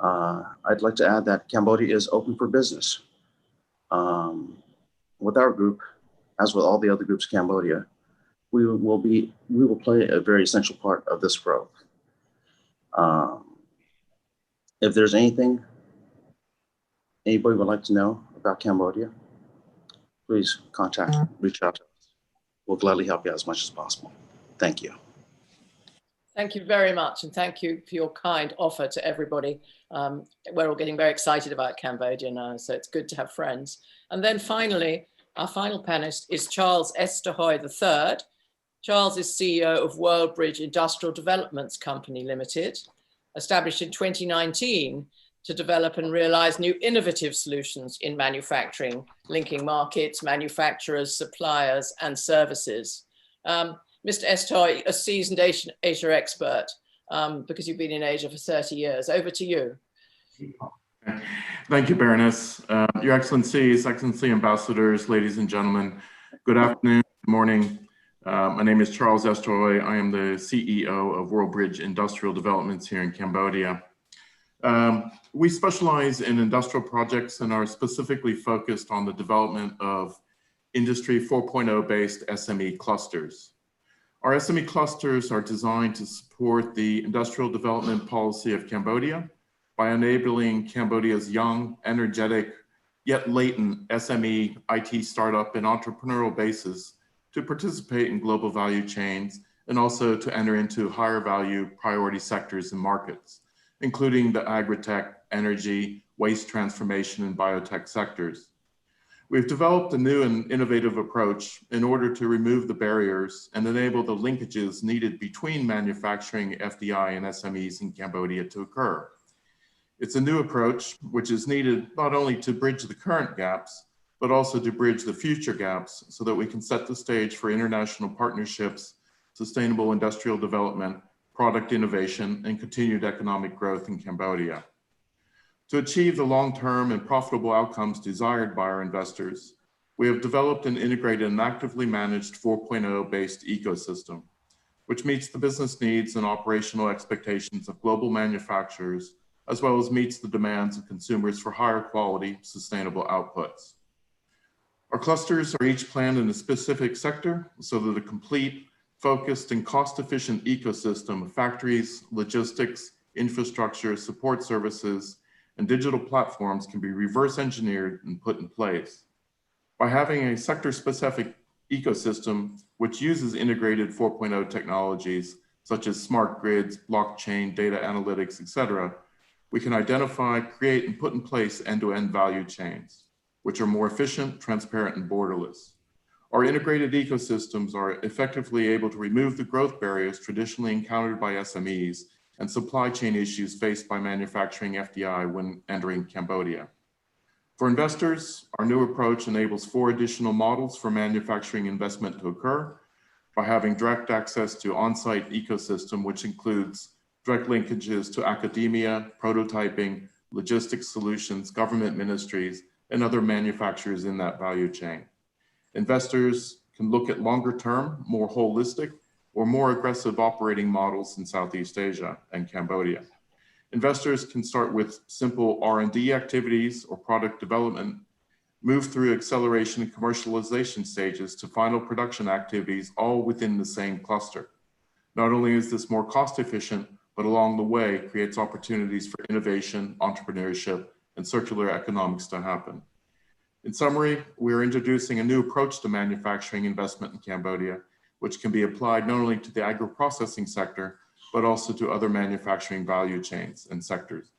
I'd like to add that Cambodia is open for business. With our group, as with all the other groups in Cambodia, we will play a very essential part of this growth. If there's anything anybody would like to know about Cambodia, please reach out to us. We'll gladly help you as much as possible. Thank you. Thank you very much, and thank you for your kind offer to everybody. We're all getting very excited about Cambodia now, so it's good to have friends. And then finally, our final panelist is Charles Esterhoy III. Charles is CEO of WorldBridge Industrial Developments Company Limited, established in 2019 to develop and realize new innovative solutions in manufacturing, linking markets, manufacturers, suppliers, and services. Mr. Esterhoy, a seasoned Asia expert, because you've been in Asia for 30 years. Over to you. Thank you, Baroness. Your Excellencies, Excellency Ambassadors, ladies and gentlemen, good afternoon, good morning. My name is Charles Esterhoy. I am the CEO of WorldBridge Industrial Developments here in Cambodia. We specialize in industrial projects and are specifically focused on the development of Industry 4.0 based SME clusters. Our SME clusters are designed to support the industrial development policy of Cambodia by enabling Cambodia's young, energetic, yet latent SME IT startup and entrepreneurial bases to participate in global value chains and also to enter into higher value priority sectors and markets, including the agri-tech, energy, waste transformation, and biotech sectors. We've developed a new and innovative approach in order to remove the barriers and enable the linkages needed between manufacturing, FDI, and SMEs in Cambodia to occur. It's a new approach which is needed not only to bridge the current gaps, but also to bridge the future gaps so that we can set the stage for international partnerships, sustainable industrial development, product innovation, and continued economic growth in Cambodia. To achieve the long-term and profitable outcomes desired by our investors, we have developed and integrated an actively managed 4.0 based ecosystem, which meets the business needs and operational expectations of global manufacturers, as well as meets the demands of consumers for higher quality, sustainable outputs. Our clusters are each planned in a specific sector so that a complete, focused, and cost-efficient ecosystem of factories, logistics, infrastructure, support services, and digital platforms can be reverse engineered and put in place. By having a sector-specific ecosystem which uses integrated 4.0 technologies such as smart grids, blockchain, data analytics, etc., we can identify, create, and put in place end-to-end value chains, which are more efficient, transparent, and borderless. Our integrated ecosystems are effectively able to remove the growth barriers traditionally encountered by SMEs and supply chain issues faced by manufacturing FDI when entering Cambodia. For investors, our new approach enables 4 additional models for manufacturing investment to occur by having direct access to on-site ecosystem, which includes direct linkages to academia, prototyping, logistics solutions, government ministries, and other manufacturers in that value chain. Investors can look at longer term, more holistic, or more aggressive operating models in Southeast Asia and Cambodia. Investors can start with simple R&D activities or product development, move through acceleration and commercialization stages to final production activities, all within the same cluster. Not only is this more cost efficient, but along the way creates opportunities for innovation, entrepreneurship, and circular economics to happen. In summary, we are introducing a new approach to manufacturing investment in Cambodia, which can be applied not only to the agro-processing sector, but also to other manufacturing value chains and sectors.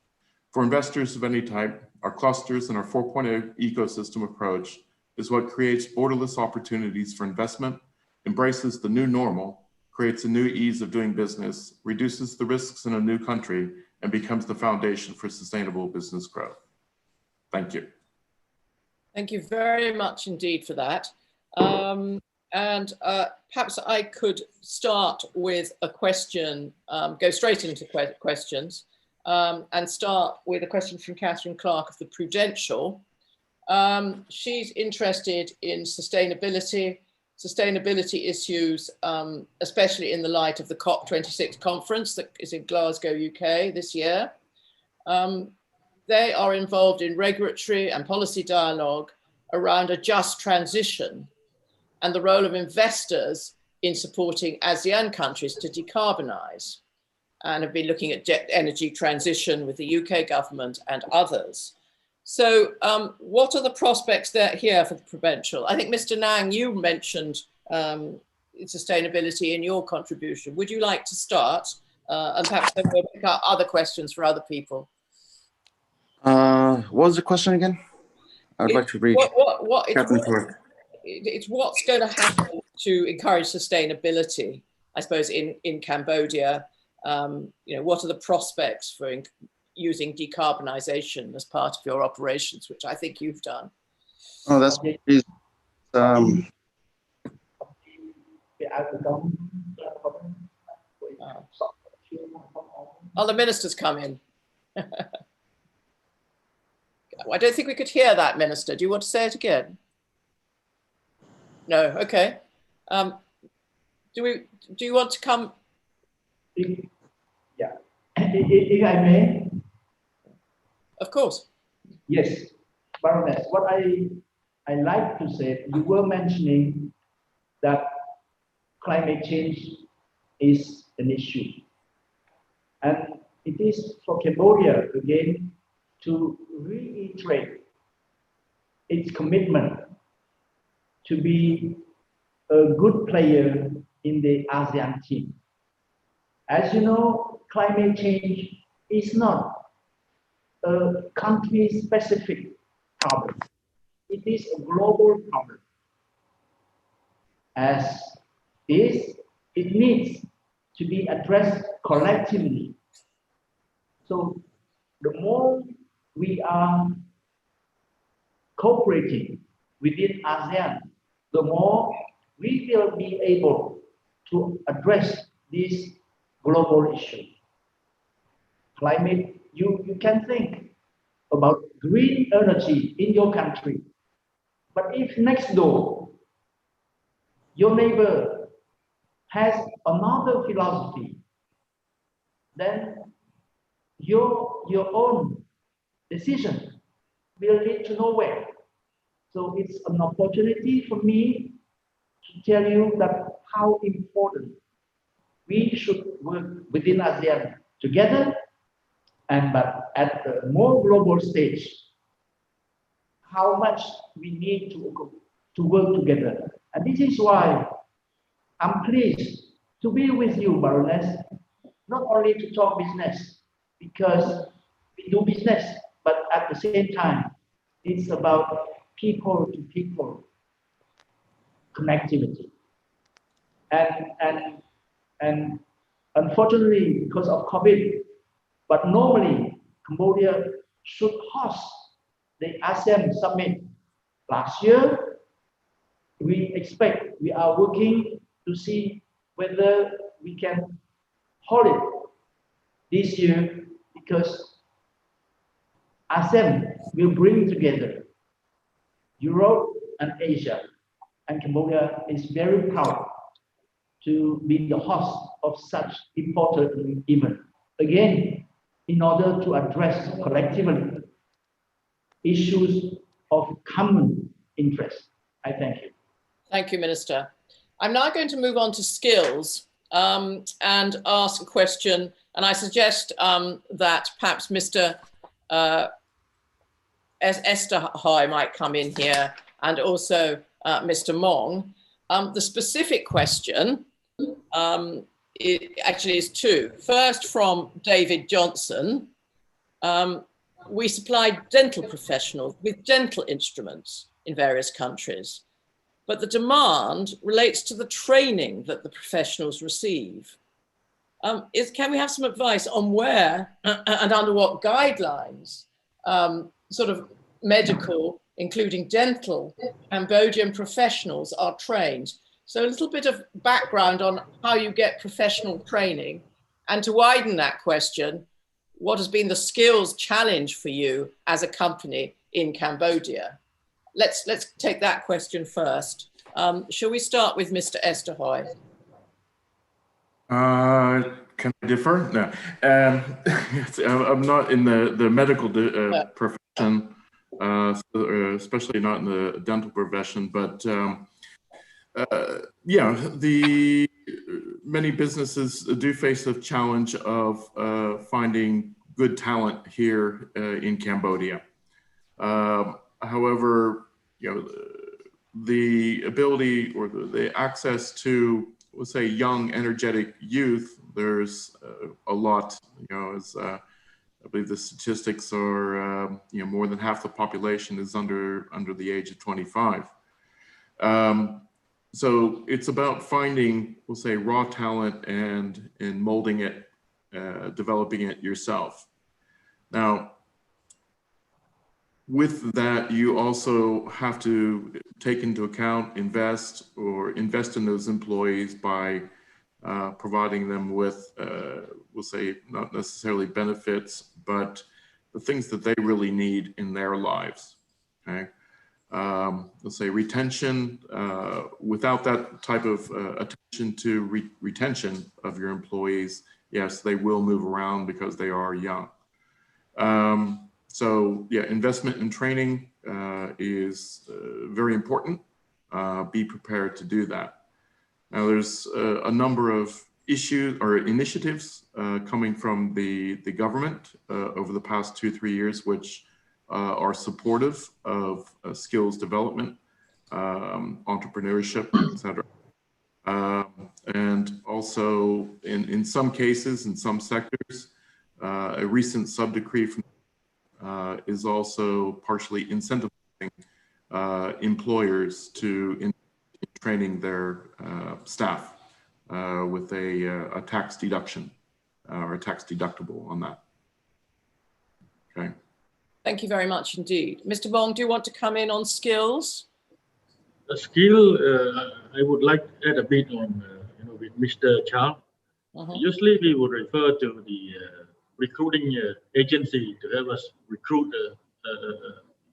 For investors of any type, our clusters and our 4.0 ecosystem approach is what creates borderless opportunities for investment, embraces the new normal, creates a new ease of doing business, reduces the risks in a new country, and becomes the foundation for sustainable business growth. Thank you. Thank you very much indeed for that. Perhaps I could start with a question, go straight into questions, and start with a question from Catherine Clark of the Prudential. She's interested in sustainability issues, especially in the light of the COP26 conference that is in Glasgow, UK this year. They are involved in regulatory and policy dialogue around a just transition and the role of investors in supporting ASEAN countries to decarbonize, and have been looking at energy transition with the UK government and others. So what are the prospects there here for the Prudential? I think Mr. Nang, you mentioned sustainability in your contribution. Would you like to start? And perhaps then we'll pick up other questions for other people. What was the question again? I'd like to read. It's what's going to happen to encourage sustainability, I suppose, in Cambodia. What are the prospects for using decarbonisation as part of your operations, which I think you've done? Oh, that's Oh, the minister's come in. I don't think we could hear that, Minister. Do you want to say it again? No, okay. Do you want to come? Yeah, if I may. Of course. Yes, Baroness, what I like to say, you were mentioning that climate change is an issue. And it is for Cambodia, again, to reiterate its commitment to be a good player in the ASEAN team. As you know, climate change is not a country-specific problem. It is a global problem. As is, it needs to be addressed collectively. So the more we are cooperating within ASEAN, the more we will be able to address this global issue. Climate, you can think about green energy in your country, but if next door your neighbor has another philosophy, then your own decision will lead to nowhere. So it's an opportunity for me to tell you that how important we should work within ASEAN together But at the more global stage, how much we need to work together. And this is why I'm pleased to be with you, Baroness, not only to talk business, because we do business, but at the same time, it's about people to people connectivity. And unfortunately, because of COVID, but normally Cambodia should host the ASEAN summit last year. We are working to see whether we can hold it this year, because ASEAN will bring together Europe and Asia, and Cambodia is very proud to be the host of such important event. Again, in order to address collectively issues of common interest. I thank you. Thank you, Minister. I'm now going to move on to skills and ask a question, and I suggest that perhaps Mr. Esterhai might come in here, and also Mr. Mong. The specific question it actually is two. First, from David Johnson. We supply dental professionals with dental instruments in various countries, but the demand relates to the training that the professionals receive. Can we have some advice on where and under what guidelines sort of medical, including dental, Cambodian professionals are trained? So a little bit of background on how you get professional training, and to widen that question, what has been the skills challenge for you as a company in Cambodia? Let's take that question first. Shall we start with Mr. Esterhai? Can I differ? No. I'm not in the medical profession, especially not in the dental profession, but yeah, many businesses do face the challenge of finding good talent here in Cambodia. However, the ability or the access to, let's say, young, energetic youth, there's a lot. As I believe the statistics are, more than half the population is under the age of 25. So it's about finding, we'll say, raw talent and molding it, developing it yourself. Now, with that, you also have to take into account, invest in those employees by providing them with, we'll say, not necessarily benefits, but the things that they really need in their lives, okay? Let's say retention, without that type of attention to retention of your employees, yes, they will move around because they are young. So yeah, investment in training is very important. Be prepared to do that. Now there's a number of issues or initiatives coming from the government over the past 2-3 years, which are supportive of skills development, entrepreneurship, etc. And also in some cases, in some sectors, a recent sub-decree from is also partially incentivizing employers to in training their staff with a tax deduction or a tax deductible on that. Okay. Thank you very much indeed. Mr. Mong, do you want to come in on skills? The skill, I would like to add a bit on, with Mr. Charles. Usually we would refer to the recruiting agency to help us recruit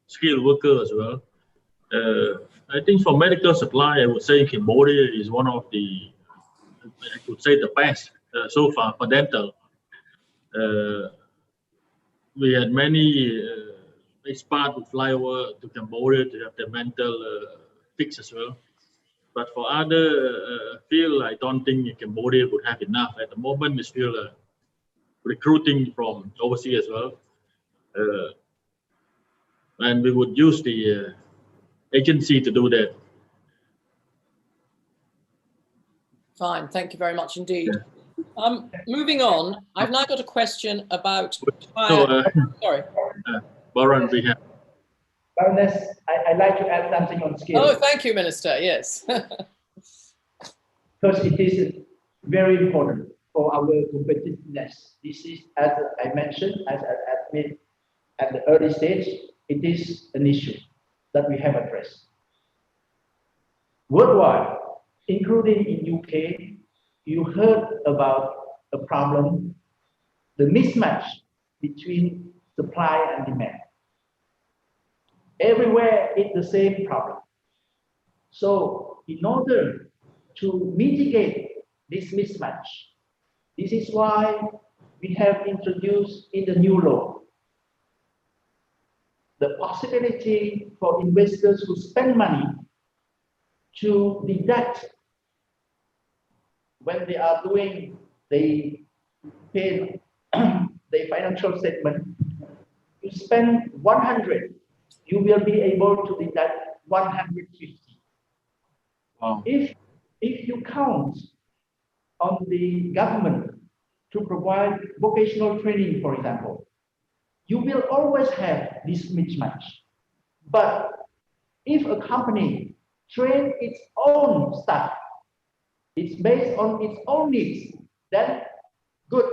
skilled workers as well. I think for medical supply, I would say Cambodia is one of the, I could say, the best so far for dental. We had many expats who fly over to Cambodia to have their mental fixed as well. But for other field, I don't think Cambodia would have enough. At the moment, we recruiting from overseas as well. And we would use the agency to do that. Fine, thank you very much indeed. Moving on, I've now got a question about sorry. Baron, we have. Baroness, I'd like to add something on skill. Oh, thank you, Minister, yes. Because it is very important for our competitiveness. This is, as I mentioned, as I admit at the early stage, it is an issue that we have addressed. Worldwide, including in UK, you heard about a problem, the mismatch between supply and demand. Everywhere it's the same problem. So in order to mitigate this mismatch, this is why we have introduced in the new law the possibility for investors who spend money to deduct when they are doing the pay the financial statement. You spend 100, you will be able to deduct 150. Wow. If you count on the government to provide vocational training, for example, you will always have this mismatch. But if a company trains its own staff, it's based on its own needs, then good,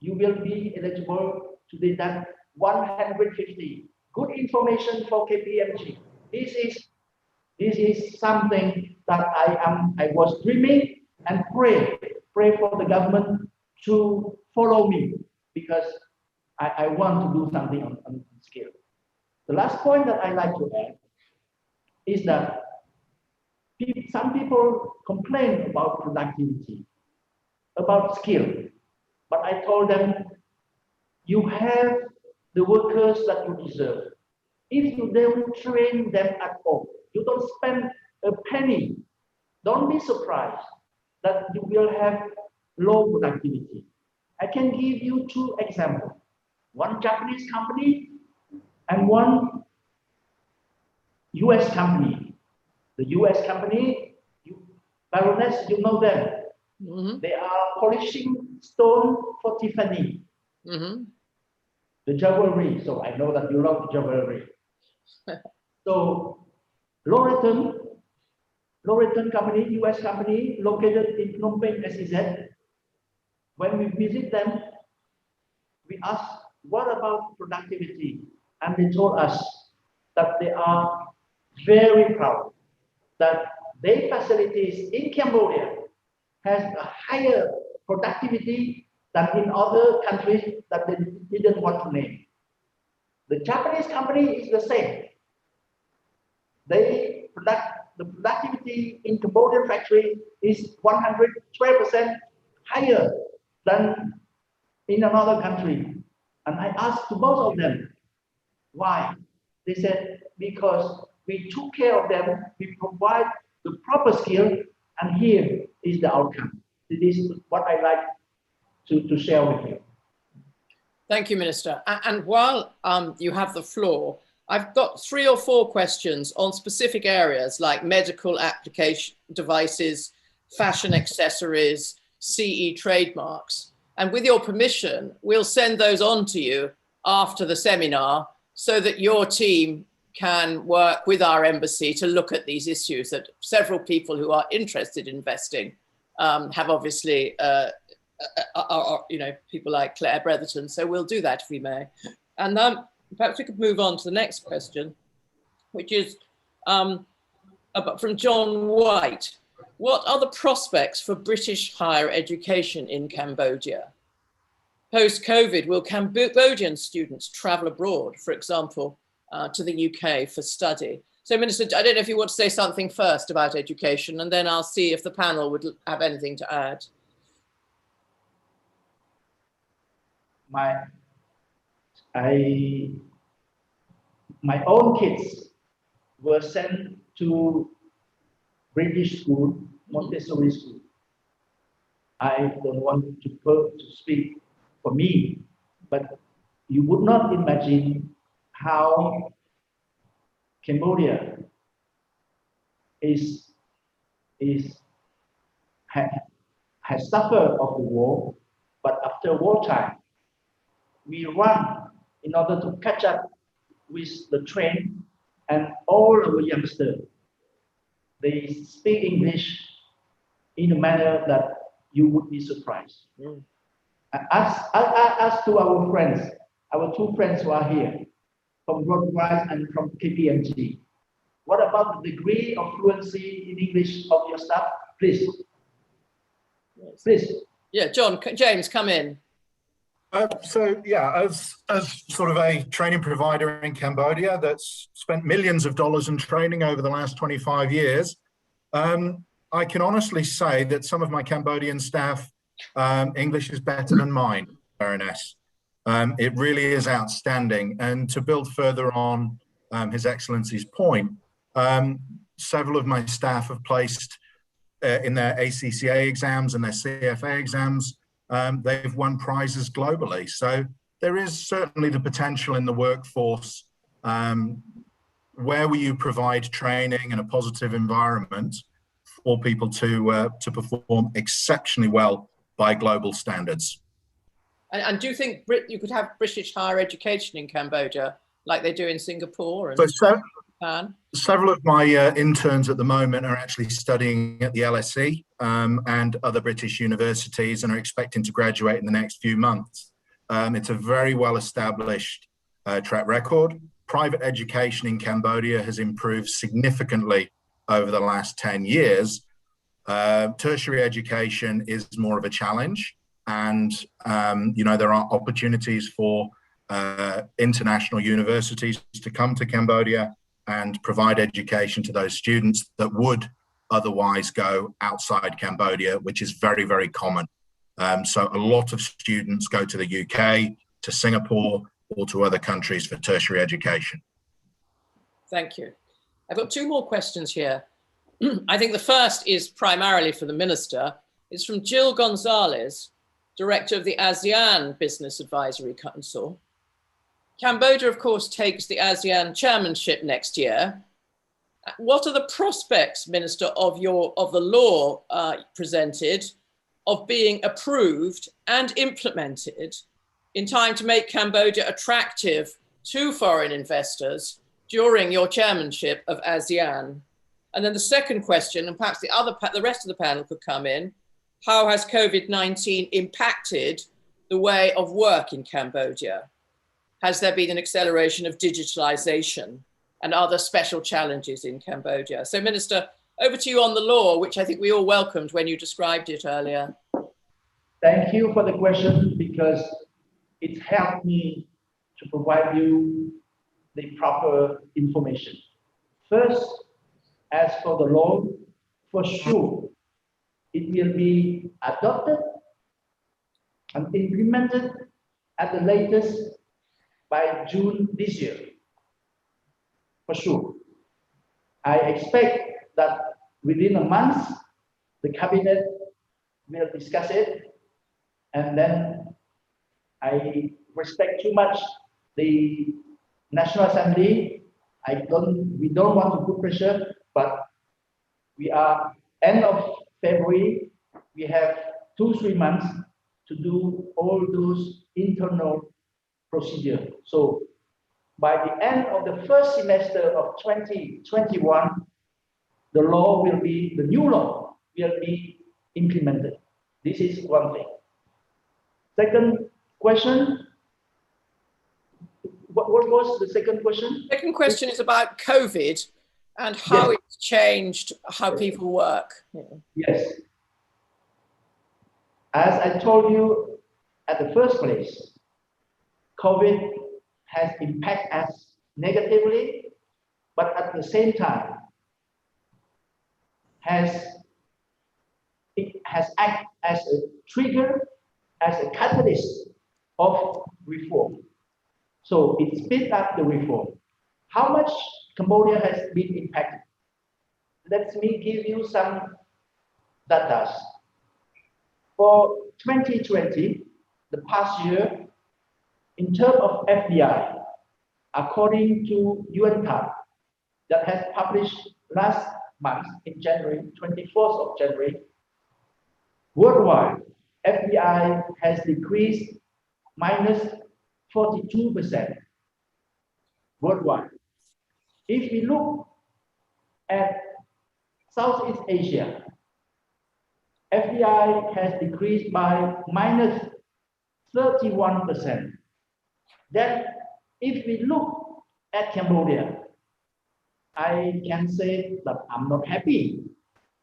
you will be eligible to deduct 150. Good information for KPMG. This is something that I was dreaming and pray for the government to follow me, because I want to do something on scale. The last point that I like to add is that some people complain about productivity, about skill, but I told them, you have the workers that you deserve. If you don't train them at all, you don't spend a penny, don't be surprised that you will have low productivity. I can give you two examples. One Japanese company and one US company. The US company, Baroness, you know them. Mm-hmm. They are polishing stone for Tiffany. Mm-hmm. The jewelry, so I know that you love jewelry. So Loreton company, US company, located in Phnom Penh, SEZ. When we visit them, we asked, what about productivity? And they told us that they are very proud that their facilities in Cambodia has a higher productivity than in other countries that they didn't want to name. The Japanese company is the same. The productivity in Cambodian factory is 112% higher than in another country. And I asked to both of them, why? They said, because we took care of them, we provide the proper skill, and here is the outcome. This is what I like to share with you. Thank you, Minister. And while you have the floor, I've got 3 or 4 questions on specific areas like medical application devices, fashion accessories, CE trademarks. And with your permission, we'll send those on to you after the seminar so that your team can work with our embassy to look at these issues that several people who are interested in investing have obviously, people like Claire Bretherton. So we'll do that if we may. And perhaps we could move on to the next question, which is from John White. What are the prospects for British higher education in Cambodia? Post-COVID, will Cambodian students travel abroad, for example, to the UK for study? So, Minister, I don't know if you want to say something first about education, and then I'll see if the panel would have anything to add. My own kids were sent to British school, Montessori school. I don't want to speak for me, but you would not imagine how Cambodia has suffered of the war, but after wartime, we run in order to catch up with the trend, and all our youngsters, they speak English in a manner that you would be surprised. As to our friends, our two friends who are here, from Broadwise and from KPMG, what about the degree of fluency in English of your staff? Please. Please. Yeah, James, come in. So yeah, as sort of a training provider in Cambodia that's spent millions of dollars in training over the last 25 years, I can honestly say that some of my Cambodian staff, English is better than mine, Baroness. It really is outstanding. And to build further on His Excellency's point, several of my staff have placed in their ACCA exams and their CFA exams. They've won prizes globally. So there is certainly the potential in the workforce where you provide training and a positive environment for people to perform exceptionally well by global standards. And do you think you could have British higher education in Cambodia like they do in Singapore and Japan? Several of my interns at the moment are actually studying at the LSE and other British universities and are expecting to graduate in the next few months. It's a very well-established track record. Private education in Cambodia has improved significantly over the last 10 years. Tertiary education is more of a challenge, and there are opportunities for international universities to come to Cambodia and provide education to those students that would otherwise go outside Cambodia, which is very, very common. So a lot of students go to the UK, to Singapore, or to other countries for tertiary education. Thank you. I've got two more questions here. I think the first is primarily for the Minister. It's from Jill Gonzalez, Director of the ASEAN Business Advisory Council. Cambodia, of course, takes the ASEAN chairmanship next year. What are the prospects, Minister, of the law presented of being approved and implemented in time to make Cambodia attractive to foreign investors during your chairmanship of ASEAN? And then the second question, and perhaps the rest of the panel could come in, how has COVID-19 impacted the way of work in Cambodia? Has there been an acceleration of digitalization and other special challenges in Cambodia? So Minister, over to you on the law, which I think we all welcomed when you described it earlier. Thank you for the question, because it helped me to provide you the proper information. First, as for the law, for sure, it will be adopted and implemented at the latest by June this year, for sure. I expect that within a month, the cabinet will discuss it, and then I respect too much the National Assembly. We don't want to put pressure, but we are end of February. We have 2-3 months to do all those internal procedure. So by the end of the first semester of 2021, the new law will be implemented. This is one thing. Second question. What was the second question? Second question is about COVID and how it's changed how people work. Yes. As I told you at the first place, COVID has impacted us negatively, but at the same time, it has acted as a trigger, as a catalyst of reform. So it speeds up the reform. How much Cambodia has been impacted? Let me give you some data. For 2020, the past year, in terms of FDI, according to UNCTAD, that has published last month in January, 24th of January, worldwide, FDI has decreased minus 42% worldwide. If we look at Southeast Asia, FDI has decreased by minus 31%. Then, if we look at Cambodia, I can say that I'm not happy,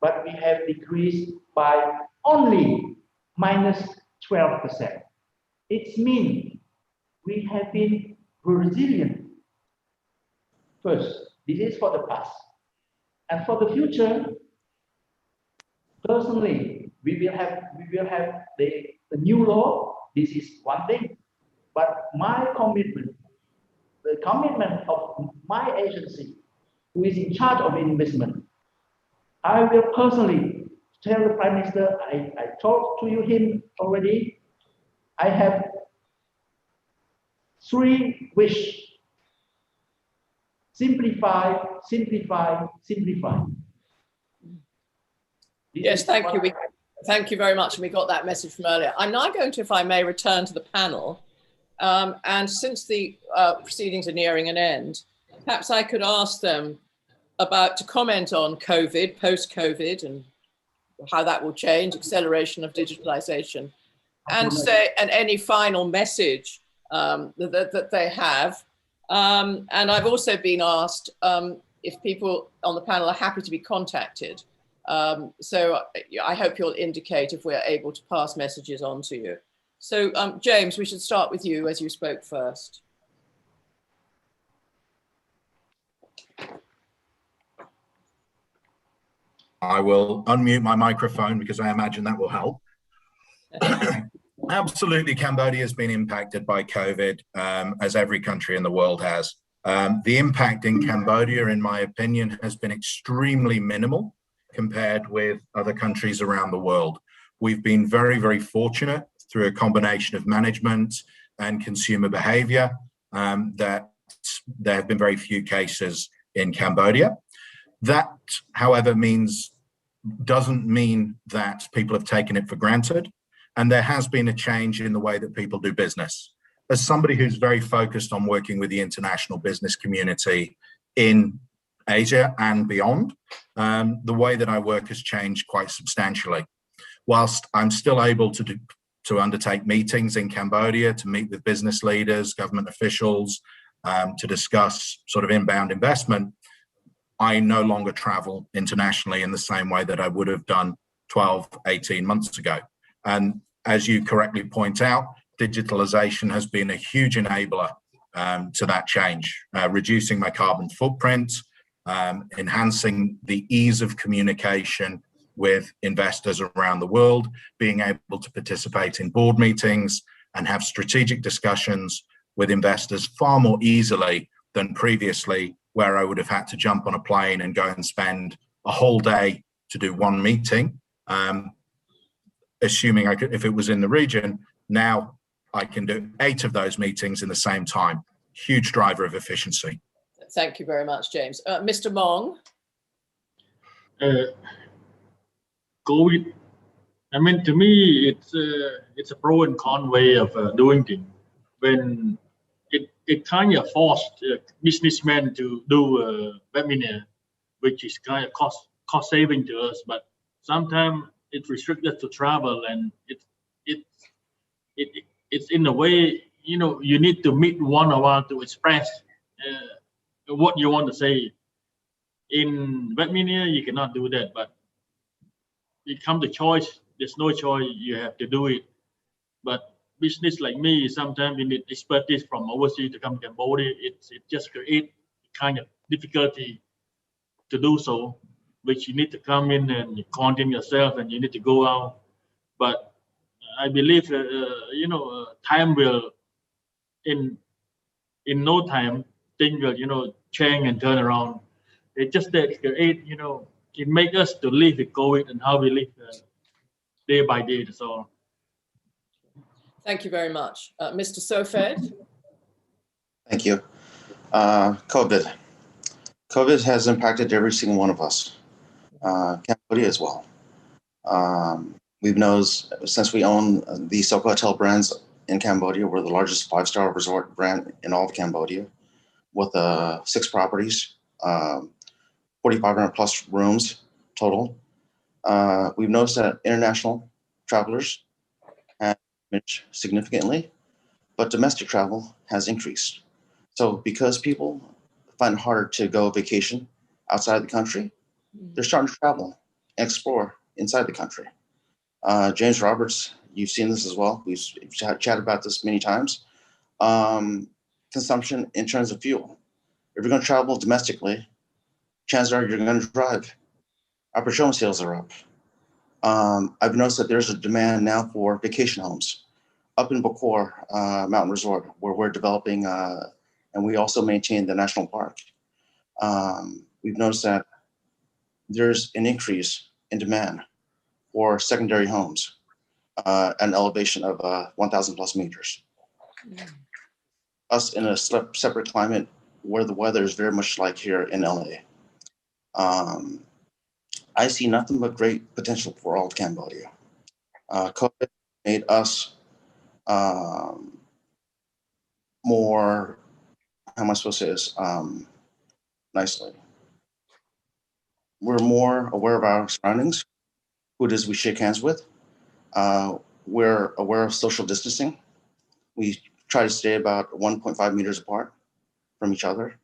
but we have decreased by only minus 12%. It means we have been resilient. First, this is for the past. And for the future, personally, we will have the new law. This is one thing. But my commitment, the commitment of my agency, who is in charge of investment, I will personally tell the Prime Minister, I talked to him already. I have 3 wishes. Simplify, simplify, simplify. Yes, thank you. Thank you very much. And we got that message from earlier. I'm now going to, if I may, return to the panel. And since the proceedings are nearing an end, perhaps I could ask them to comment on COVID, post-COVID, and how that will change, acceleration of digitalization, and any final message that they have. And I've also been asked if people on the panel are happy to be contacted. So I hope you'll indicate if we're able to pass messages on to you. So James, we should start with you as you spoke first. I will unmute my microphone because I imagine that will help. Absolutely, Cambodia has been impacted by COVID, as every country in the world has. The impact in Cambodia, in my opinion, has been extremely minimal compared with other countries around the world. We've been very, very fortunate through a combination of management and consumer behavior that there have been very few cases in Cambodia. That, however, doesn't mean that people have taken it for granted. And there has been a change in the way that people do business. As somebody who's very focused on working with the international business community in Asia and beyond, the way that I work has changed quite substantially. Whilst I'm still able to undertake meetings in Cambodia, to meet with business leaders, government officials, to discuss sort of inbound investment, I no longer travel internationally in the same way that I would have done 12, 18 months ago. And as you correctly point out, digitalization has been a huge enabler to that change, reducing my carbon footprint, enhancing the ease of communication with investors around the world, being able to participate in board meetings and have strategic discussions with investors far more easily than previously, where I would have had to jump on a plane and go and spend a whole day to do one meeting. Assuming I could, if it was in the region, now I can do 8 of those meetings in the same time. Huge driver of efficiency. Thank you very much, James. Mr. Mong. COVID, I mean, to me, it's a pro and con way of doing things. When it kind of forced businessmen to do a webinar, which is kind of cost saving to us, but sometimes it restricted to travel, and it's in a way, you know, you need to meet one-on-one to express what you want to say. In webinar, you cannot do that, but it comes to choice. There's no choice, you have to do it. But business like me, sometimes you need expertise from overseas to come to Cambodia. It just creates kind of difficulty to do so, which you need to come in and you content yourself and you need to go out. But I believe, you know, time will, in no time, things will, you know, change and turn around. It just that create, you know, it makes us to live with COVID and how we live day by day. So Thank you very much. Mr. Sofed? Thank you. COVID has impacted every single one of us, Cambodia as well. We've noticed since we own the Soko Hotel brands in Cambodia, we're the largest 5-star resort brand in all of Cambodia with 6 properties, 4,500 plus rooms total. We've noticed that international travelers have diminished significantly, but domestic travel has increased. So because people find it harder to go vacation outside the country, they're starting to travel and explore inside the country. James Roberts, you've seen this as well. We've chatted about this many times. Consumption in terms of fuel. If you're going to travel domestically, chances are you're going to drive. Our petroleum sales are up. I've noticed that there's a demand now for vacation homes up in Bokor Mountain Resort, where we're developing, and we also maintain the national park. We've noticed that there's an increase in demand for secondary homes at an elevation of 1,000 plus meters. Us in a separate climate where the weather is very much like here in LA. I see nothing but great potential for all of Cambodia. COVID made us more, how am I supposed to say this nicely? We're more aware of our surroundings, who it is we shake hands with. We're aware of social distancing. We try to stay about 1.5 meters apart from each other,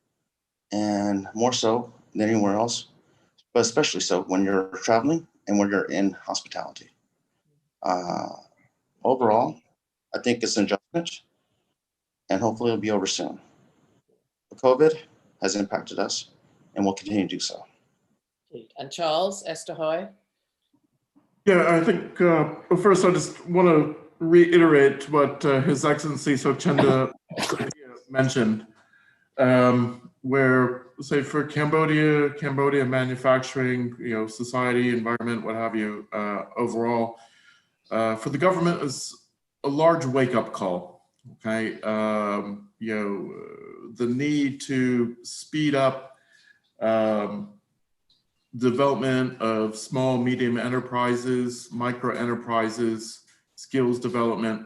and more so than anywhere else, but especially so when you're traveling and when you're in hospitality. Overall, I think it's an adjustment, and hopefully it'll be over soon. But COVID has impacted us and will continue to do so. And Charles Esterhoy? Yeah, I think first I just want to reiterate what His Excellency Sochenda mentioned, where, say, for Cambodia manufacturing, society, environment, what have you, overall, for the government is a large wake-up call. Okay, the need to speed up development of small, medium enterprises, micro enterprises, skills development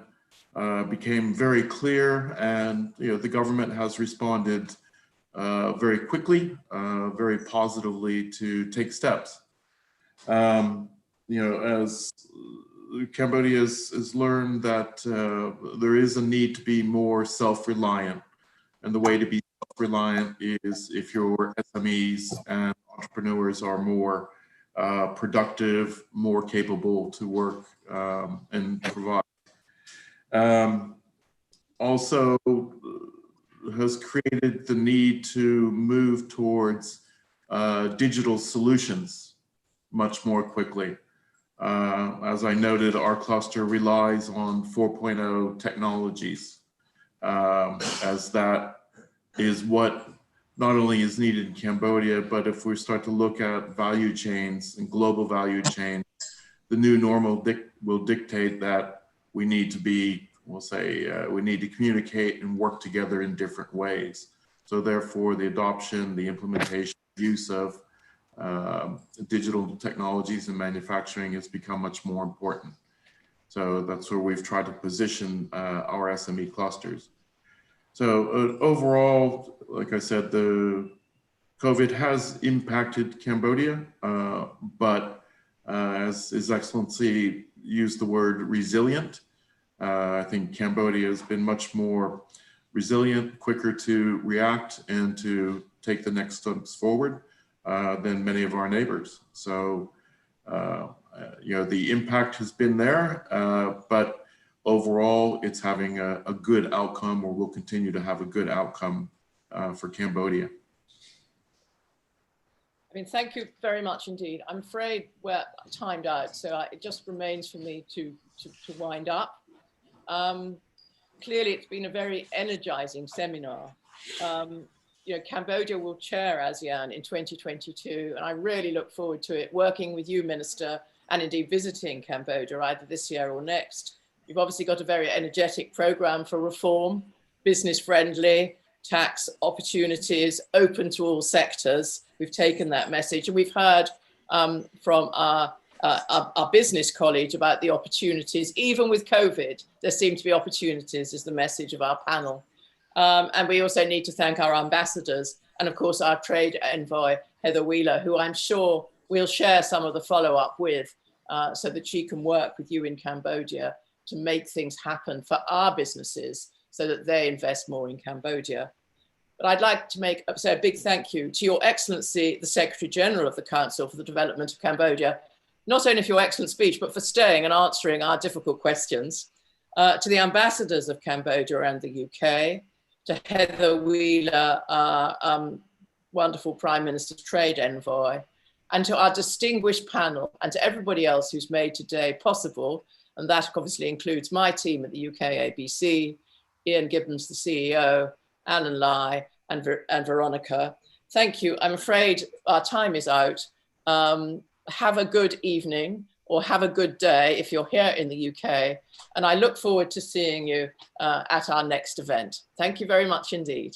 became very clear, and the government has responded very quickly, very positively to take steps. As Cambodia has learned that there is a need to be more self-reliant, and the way to be self-reliant is if your SMEs and entrepreneurs are more productive, more capable to work and provide. Also has created the need to move towards digital solutions much more quickly. As I noted, our cluster relies on 4.0 technologies, as that is what not only is needed in Cambodia, but if we start to look at value chains and global value chains, the new normal will dictate that we need to be, we need to communicate and work together in different ways. So therefore, the adoption, the implementation, use of digital technologies in manufacturing has become much more important. So that's where we've tried to position our SME clusters. So overall, like I said, the COVID has impacted Cambodia, but as His Excellency used the word resilient, I think Cambodia has been much more resilient, quicker to react and to take the next steps forward than many of our neighbors. So, the impact has been there, but overall, it's having a good outcome, or will continue to have a good outcome for Cambodia. Thank you very much indeed. I'm afraid we're timed out, so it just remains for me to wind up. Clearly, it's been a very energizing seminar. Cambodia will chair ASEAN in 2022, and I really look forward to it, working with you, Minister, and indeed visiting Cambodia either this year or next, You've obviously got a very energetic program for reform, business friendly, tax opportunities, open to all sectors. We've taken that message, and we've heard from our business college about the opportunities. Even with COVID, there seem to be opportunities, is the message of our panel. And we also need to thank our ambassadors and of course our trade envoy, Heather Wheeler, who I'm sure we'll share some of the follow-up with so that she can work with you in Cambodia to make things happen for our businesses so that they invest more in Cambodia. But I'd like to say a big thank you to Your Excellency, the Secretary General of the Council for the Development of Cambodia, not only for your excellent speech, but for staying and answering our difficult questions, to the ambassadors of Cambodia and the UK, to Heather Wheeler, our wonderful Prime Minister's Trade Envoy, and to our distinguished panel, and to everybody else who's made today possible. And that obviously includes my team at the UK-ABC, Ian Gibbons, the CEO, Alan Lai, and Veronica. Thank you. I'm afraid our time is out. Have a good evening or have a good day if you're here in the UK. And I look forward to seeing you at our next event. Thank you very much indeed.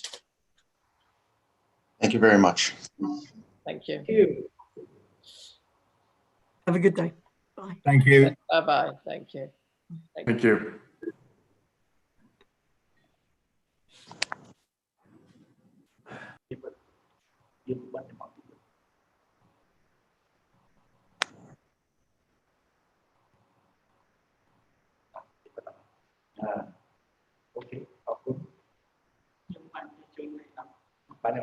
Thank you very much. Thank you. Thank you. Have a good day. Bye. Thank you. Bye-bye. Thank you. Thank you. Ok,ขอบคุณbạn nói